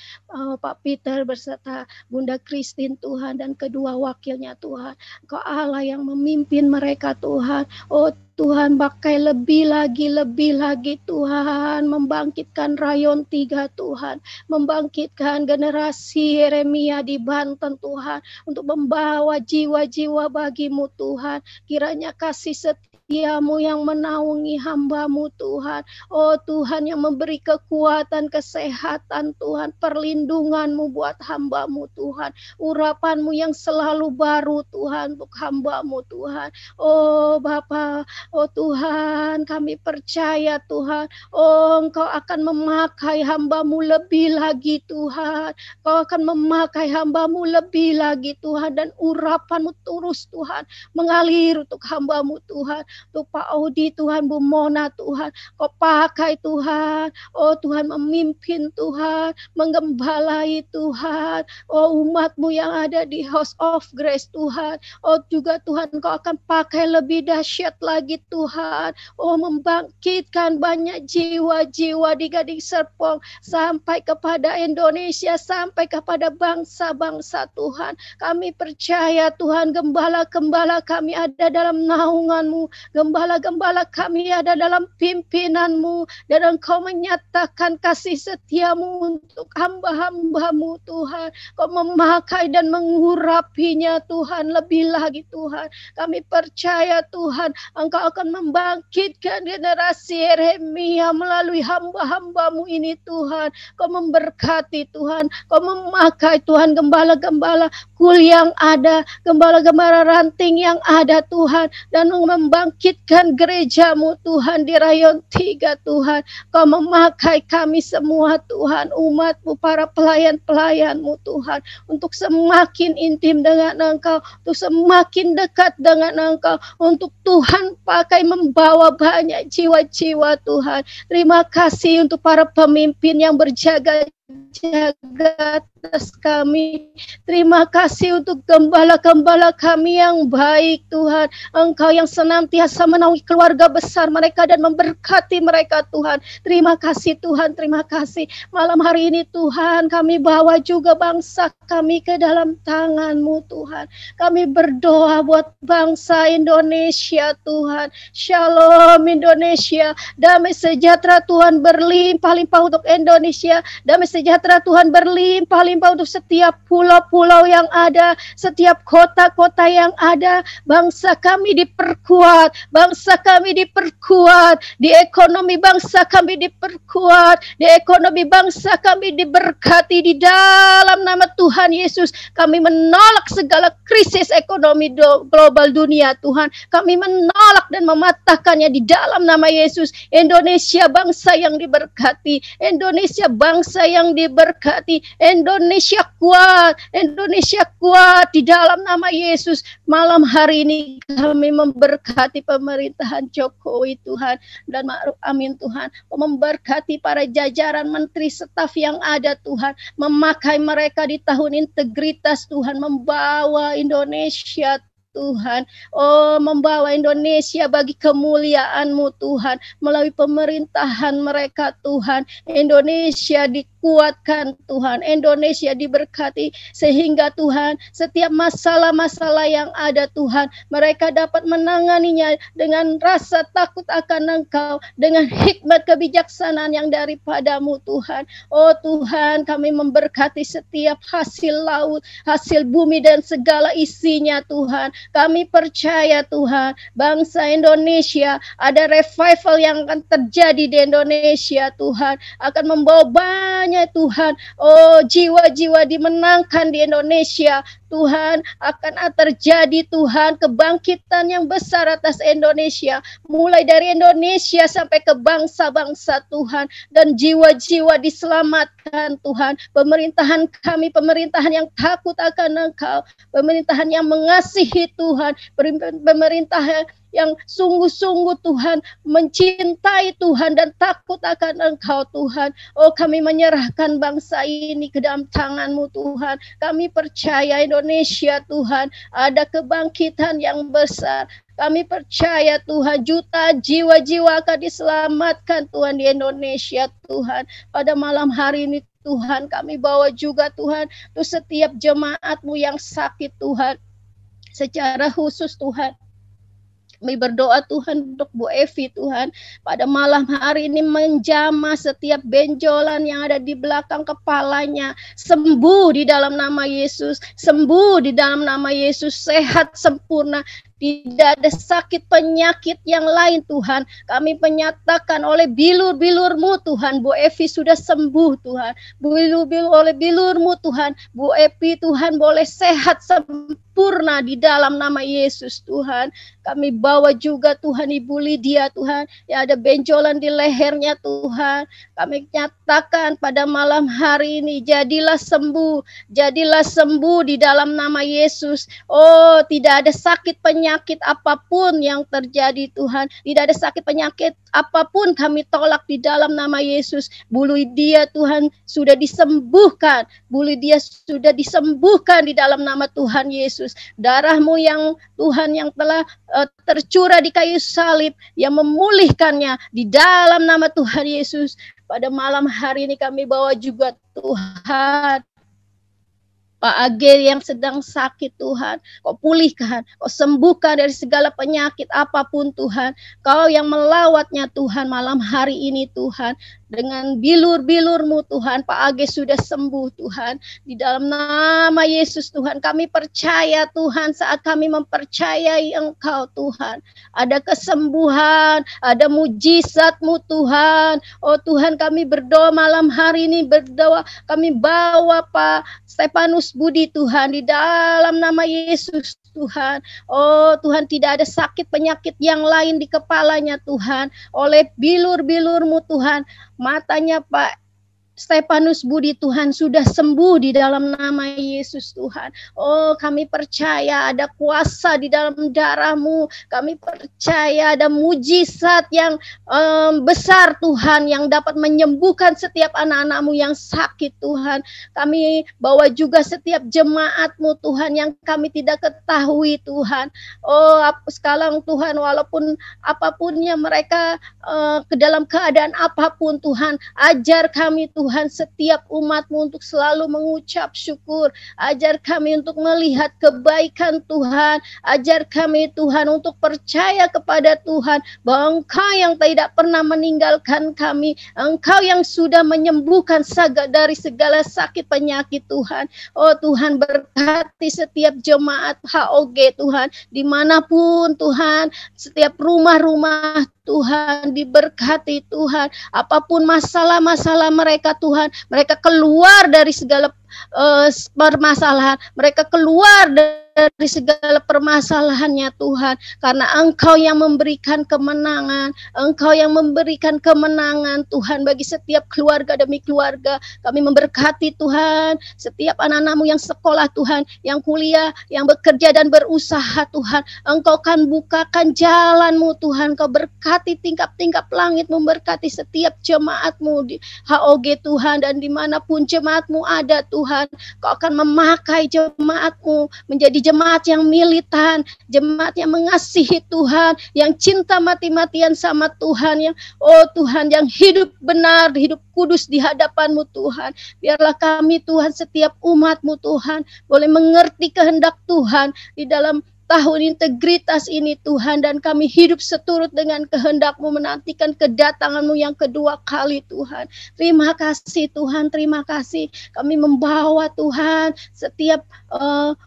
Pak Peter beserta Bunda Christine Tuhan dan kedua wakilnya Tuhan. Kau Allah yang memimpin mereka Tuhan. Oh Tuhan, pakai lebih lagi Tuhan, membangkitkan Rayon 3 Tuhan, membangkitkan generasi Yeremia di Banten Tuhan, untuk membawa jiwa-jiwa bagi-Mu Tuhan. Kiranya kasih setiamu yang menaungi hamba-Mu Tuhan. Oh Tuhan, yang memberi kekuatan, kesehatan Tuhan, perlindungan-Mu buat hamba-Mu Tuhan, urapan-Mu yang selalu baru Tuhan untuk hamba-Mu Tuhan. Oh Bapa, oh Tuhan, kami percaya Tuhan, oh Engkau akan memakai hamba-Mu lebih lagi Tuhan. Kau akan memakai hamba-Mu lebih lagi Tuhan, dan urapan-Mu terus Tuhan mengalir untuk hamba-Mu Tuhan. Untuk Pak Audi Tuhan, Bu Mona Tuhan, Kau pakai Tuhan. Oh Tuhan, memimpin Tuhan, menggembalai Tuhan. Oh umat-Mu yang ada di House of Grace Tuhan. Oh juga Tuhan, Kau akan pakai lebih dahsyat lagi Tuhan. Oh membangkitkan banyak jiwa-jiwa di Gading Serpong sampai kepada Indonesia, sampai kepada bangsa-bangsa Tuhan. Kami percaya Tuhan, gembala-gembala kami ada dalam naungan-Mu. Gembala-gembala kami ada dalam pimpinan-Mu, dan Engkau menyatakan kasih setia-Mu untuk hamba-hamba-Mu Tuhan. Kau memakai dan mengurapinya Tuhan lebih lagi Tuhan. Kami percaya Tuhan, Engkau akan membangkitkan generasi Yeremia melalui hamba-hamba-Mu ini Tuhan. Kau memberkati Tuhan, Kau memakai Tuhan gembala-gembala kul yang ada, gembala-gembala ranting yang ada Tuhan, dan membangkitkan gereja-Mu Tuhan di Rayon 3 Tuhan. Kau memakai kami semua Tuhan, umat-Mu, para pelayan-pelayan-Mu Tuhan, untuk semakin intim dengan Engkau, untuk semakin dekat dengan Engkau, untuk Tuhan pakai membawa banyak jiwa-jiwa Tuhan. Terima kasih untuk para pemimpin yang berjaga atas kami. Terima kasih untuk gembala-gembala kami yang baik Tuhan. Engkau yang senantiasa menaungi keluarga besar mereka dan memberkati mereka Tuhan. Terima kasih Tuhan, terima kasih. Malam hari ini Tuhan, kami bawa juga bangsa kami ke dalam tangan-Mu Tuhan. Kami berdoa buat bangsa Indonesia Tuhan. Shalom Indonesia. Damai sejahtera Tuhan berlimpah-limpah untuk Indonesia. Damai sejahtera Tuhan berlimpah-limpah untuk setiap pulau-pulau yang ada, setiap kota-kota yang ada. Bangsa kami diperkuat, bangsa kami diperkuat, di ekonomi bangsa kami diperkuat, di ekonomi bangsa kami diberkati di dalam nama Tuhan Yesus. Kami menolak segala krisis ekonomi global dunia Tuhan. Kami menolak dan mematahkannya di dalam nama Yesus. Indonesia bangsa yang diberkati, Indonesia bangsa yang diberkati, Indonesia Indonesia kuat, Indonesia kuat di dalam nama Yesus. Malam hari ini kami memberkati pemerintahan Jokowi Tuhan, dan Ma'ruf Amin Tuhan, memberkati para jajaran menteri staf yang ada Tuhan, memakai mereka di tahun integritas Tuhan, membawa Indonesia Tuhan, membawa Indonesia bagi kemuliaan-Mu Tuhan, melalui pemerintahan mereka Tuhan. Indonesia dikuatkan Tuhan, Indonesia diberkati, sehingga Tuhan setiap masalah-masalah yang ada Tuhan, mereka dapat menanganinya dengan rasa takut akan Engkau, dengan hikmat kebijaksanaan yang daripada-Mu Tuhan. Oh Tuhan, kami memberkati setiap hasil laut, hasil bumi dan segala isinya Tuhan. Kami percaya Tuhan, bangsa Indonesia ada revival yang akan terjadi di Indonesia Tuhan, akan membawa banyak Tuhan, jiwa-jiwa dimenangkan di Indonesia Tuhan, akan terjadi Tuhan kebangkitan yang besar atas Indonesia, mulai dari Indonesia sampai ke bangsa-bangsa Tuhan, dan jiwa-jiwa diselamatkan Tuhan. Pemerintahan kami, pemerintahan yang takut akan Engkau, pemerintahan yang mengasihi Tuhan, pemerintahan yang sungguh-sungguh Tuhan mencintai Tuhan dan takut akan Engkau Tuhan. Oh, kami menyerahkan bangsa ini ke dalam tangan-Mu Tuhan. Kami percaya Indonesia Tuhan ada kebangkitan yang besar. Kami percaya Tuhan juta jiwa-jiwa akan diselamatkan Tuhan di Indonesia Tuhan. Pada malam hari ini Tuhan, kami bawa juga Tuhan untuk setiap jemaat-Mu yang sakit Tuhan, secara khusus Tuhan. Kami berdoa Tuhan untuk Bu Evi Tuhan, pada malam hari ini menjamah setiap benjolan yang ada di belakang kepalanya. Sembuh di dalam nama Yesus, sembuh di dalam nama Yesus, sehat sempurna. Tidak ada sakit penyakit yang lain Tuhan. Kami menyatakan oleh bilur-bilur-Mu Tuhan, Bu Evi sudah sembuh Tuhan. Oleh bilur-Mu Tuhan, Bu Evi Tuhan boleh sehat sempurna di dalam nama Yesus Tuhan. Kami bawa juga Tuhan Ibu Lydia Tuhan, yang ada benjolan di lehernya Tuhan. Kami nyatakan pada malam hari ini, jadilah sembuh di dalam nama Yesus. Oh, tidak ada sakit penyakit apapun yang terjadi Tuhan, tidak ada sakit penyakit apapun kami tolak di dalam nama Yesus. Bu Lydia Tuhan sudah disembuhkan, Bu Lydia sudah disembuhkan di dalam nama Tuhan Yesus. Darah-Mu yang Tuhan yang telah tercurah di kayu salib yang memulihkannya di dalam nama Tuhan Yesus. Pada malam hari ini kami bawa juga Tuhan Pak Age yang sedang sakit Tuhan, Kau pulihkan, Kau sembuhkan dari segala penyakit apapun Tuhan. Kau yang melawatnya Tuhan malam hari ini Tuhan. Dengan bilur-bilur-Mu Tuhan, Pak Age sudah sembuh Tuhan. Di dalam nama Yesus Tuhan, kami percaya Tuhan, saat kami mempercayai Engkau Tuhan, ada kesembuhan, ada mujizat-Mu Tuhan. Oh Tuhan, kami berdoa malam hari ini, berdoa kami bawa Pak Stefanus Budi Tuhan di dalam nama Yesus Tuhan. Oh Tuhan, tidak ada sakit penyakit yang lain di kepalanya Tuhan. Oleh bilur-bilur-Mu Tuhan, matanya Pak Stefanus Budi Tuhan sudah sembuh di dalam nama Yesus Tuhan. Oh kami percaya ada kuasa di dalam darah-Mu. Kami percaya ada mujizat yang besar Tuhan, yang dapat menyembuhkan setiap anak-anak-Mu yang sakit Tuhan. Kami bawa juga setiap jemaat-Mu Tuhan yang kami tidak ketahui Tuhan. Oh sekarang Tuhan, walaupun apapunnya mereka ke dalam keadaan apapun Tuhan, ajar kami Tuhan, setiap umat-Mu untuk selalu mengucap syukur. Ajar kami untuk melihat kebaikan Tuhan. Ajar kami Tuhan untuk percaya kepada Tuhan, bahwa Engkau yang tidak pernah meninggalkan kami. Engkau yang sudah menyembuhkan dari segala sakit penyakit Tuhan. Oh Tuhan, berkati setiap jemaat HOG Tuhan, dimanapun Tuhan, setiap rumah-rumah Tuhan diberkati Tuhan. Apapun masalah-masalah mereka Tuhan, mereka keluar dari segala permasalahan. Mereka keluar dari segala permasalahannya Tuhan, karena Engkau yang memberikan kemenangan, Engkau yang memberikan kemenangan Tuhan bagi setiap keluarga demi keluarga. Kami memberkati Tuhan setiap anak-anak-Mu yang sekolah Tuhan, yang kuliah, yang bekerja dan berusaha Tuhan. Engkau kan bukakan jalan-Mu Tuhan, Kau berkati tingkap-tingkap langit, memberkati setiap jemaat-Mu di HOG Tuhan, dan dimanapun jemaat-Mu ada Tuhan, Kau akan memakai jemaat-Mu menjadi jemaat yang militan, jemaat yang mengasihi Tuhan, yang cinta mati-matian sama Tuhan, yang Tuhan yang hidup benar, hidup kudus di hadapan-Mu Tuhan. Biarlah kami Tuhan, setiap umat-Mu Tuhan, boleh mengerti kehendak Tuhan di dalam tahun integritas ini Tuhan, dan kami hidup seturut dengan kehendak-Mu, menantikan kedatangan-Mu yang kedua kali Tuhan. Terima kasih Tuhan, terima kasih. Kami membawa Tuhan setiap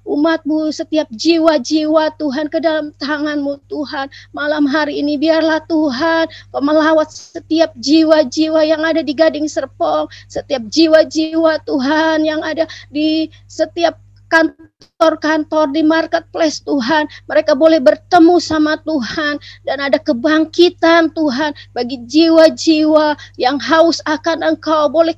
umat-Mu, setiap jiwa-jiwa Tuhan ke dalam tangan-Mu Tuhan. Malam hari ini biarlah Tuhan Kau melawat setiap jiwa-jiwa yang ada di Gading Serpong, setiap jiwa-jiwa Tuhan yang ada di setiap kantor-kantor di marketplace Tuhan. Mereka boleh bertemu sama Tuhan, dan ada kebangkitan Tuhan bagi jiwa-jiwa yang haus akan Engkau, boleh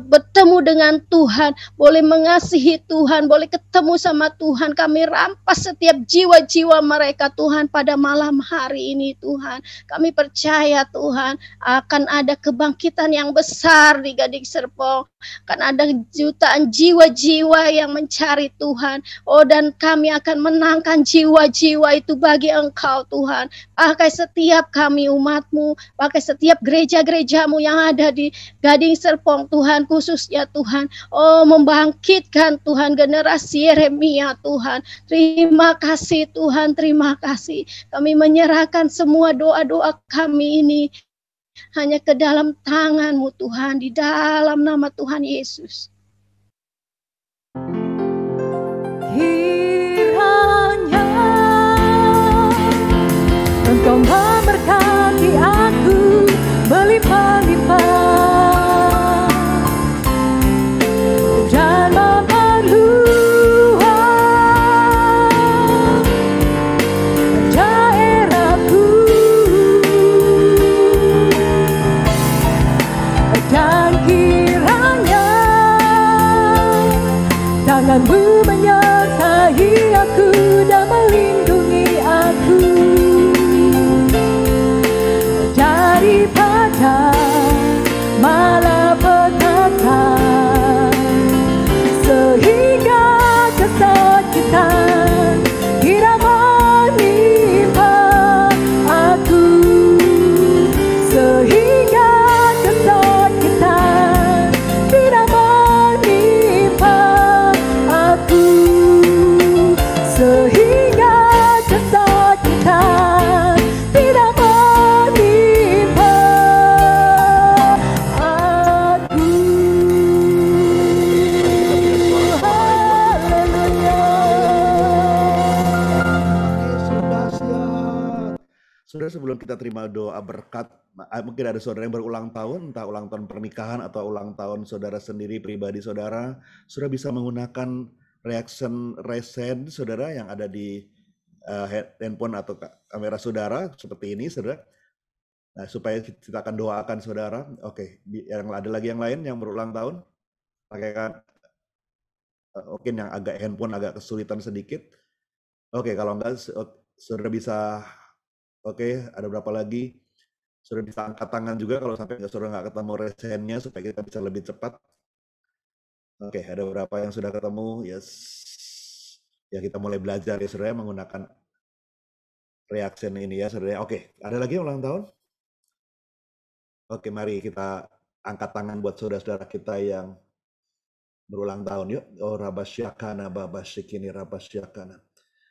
bertemu dengan Tuhan, boleh mengasihi Tuhan, boleh ketemu sama Tuhan. Kami rampas setiap jiwa-jiwa mereka Tuhan pada malam hari ini Tuhan. Kami percaya Tuhan akan ada kebangkitan yang besar di Gading Serpong, akan ada jutaan jiwa-jiwa yang mencari Tuhan. Dan kami akan menangkan jiwa-jiwa itu bagi Engkau Tuhan. Pakai setiap kami umat-Mu, pakai setiap gereja-gereja-Mu yang ada di Gading Serpong Tuhan, khususnya Tuhan, membangkitkan Tuhan generasi Yeremia Tuhan. Terima kasih Tuhan, terima kasih. Kami menyerahkan semua doa-doa kami ini hanya ke dalam tangan-Mu Tuhan, di dalam nama Tuhan Yesus. Kiranya Engkau memberkati aku berlimpah-limpah, dan memperluas daerahku, dan kiranya tangan-Mu menyertai aku dan melindungi aku daripada malapetaka, sehingga kesakitan tidak menimpa aku, sehingga kesakitan tidak menimpa aku, sehingga kesakitan tidak menimpa aku. Saudara, sebelum kita terima doa berkat, mungkin ada saudara yang berulang tahun, entah ulang tahun pernikahan atau ulang tahun saudara sendiri, pribadi saudara bisa menggunakan reaction saudara yang ada di handphone atau kamera saudara seperti ini saudara. Nah, supaya kita akan doakan saudara. Oke, yang ada lagi yang lain yang berulang tahun, pakaikan mungkin yang agak handphone agak kesulitan sedikit. Oke, kalau enggak saudara bisa. Oke, ada berapa lagi? Saudara bisa angkat tangan juga kalau sampai saudara nggak ketemu resennya supaya kita bisa lebih cepat. Oke, ada berapa yang sudah ketemu? Yes. Ya, kita mulai belajar ya saudara menggunakan reaction ini ya saudara. Oke, ada lagi yang ulang tahun? Oke, mari kita angkat tangan buat saudara-saudara kita yang berulang tahun yuk. Oh, rabasyakana babasyikini rabasyakana.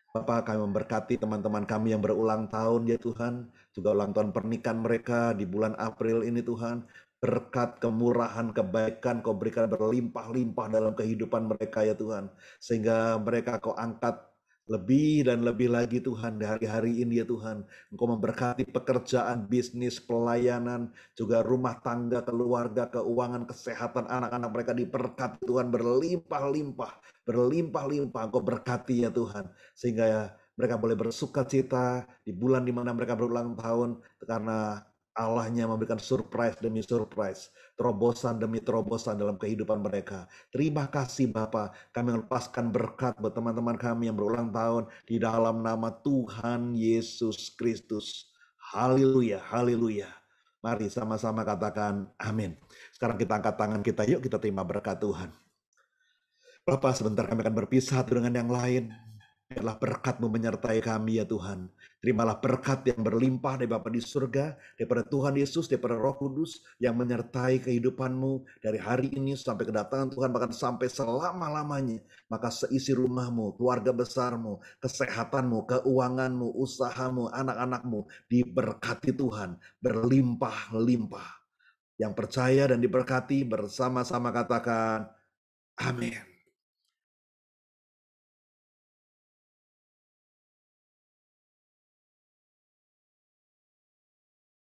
Bapak, kami memberkati teman-teman kami yang berulang tahun ya Tuhan, juga ulang tahun pernikahan mereka di bulan April ini Tuhan. Berkat, kemurahan, kebaikan Kau berikan berlimpah-limpah dalam kehidupan mereka ya Tuhan. Sehingga mereka Kau angkat Lebih dan lebih lagi Tuhan, di hari-hari ini ya Tuhan, Engkau memberkati pekerjaan, bisnis, pelayanan, juga rumah tangga, keluarga, keuangan, kesehatan anak-anak mereka diberkati Tuhan berlimpah-limpah, berlimpah-limpah. Engkau berkati ya Tuhan, sehingga ya mereka boleh bersuka cita di bulan di mana mereka berulang tahun, karena Allahnya memberikan surprise demi surprise, terobosan demi terobosan dalam kehidupan mereka. Terima kasih Bapa, kami melepaskan berkat buat teman-teman kami yang berulang tahun di dalam nama Tuhan Yesus Kristus. Haleluya, haleluya. Mari sama-sama katakan amin. Sekarang kita angkat tangan kita, yuk kita terima berkat Tuhan. Bapa, sebentar kami akan berpisah dengan yang lain. Biarlah berkat-Mu menyertai kami ya Tuhan. Terimalah berkat yang berlimpah dari Bapa di surga, daripada Tuhan Yesus, daripada Roh Kudus yang menyertai kehidupan-Mu dari hari ini sampai kedatangan Tuhan, bahkan sampai selama-lamanya. Maka seisi rumah-Mu, keluarga besar-Mu, kesehatan-Mu, keuangan-Mu, usaha-Mu, anak-anak-Mu diberkati Tuhan, berlimpah-limpah. Yang percaya dan diberkati bersama-sama katakan amin.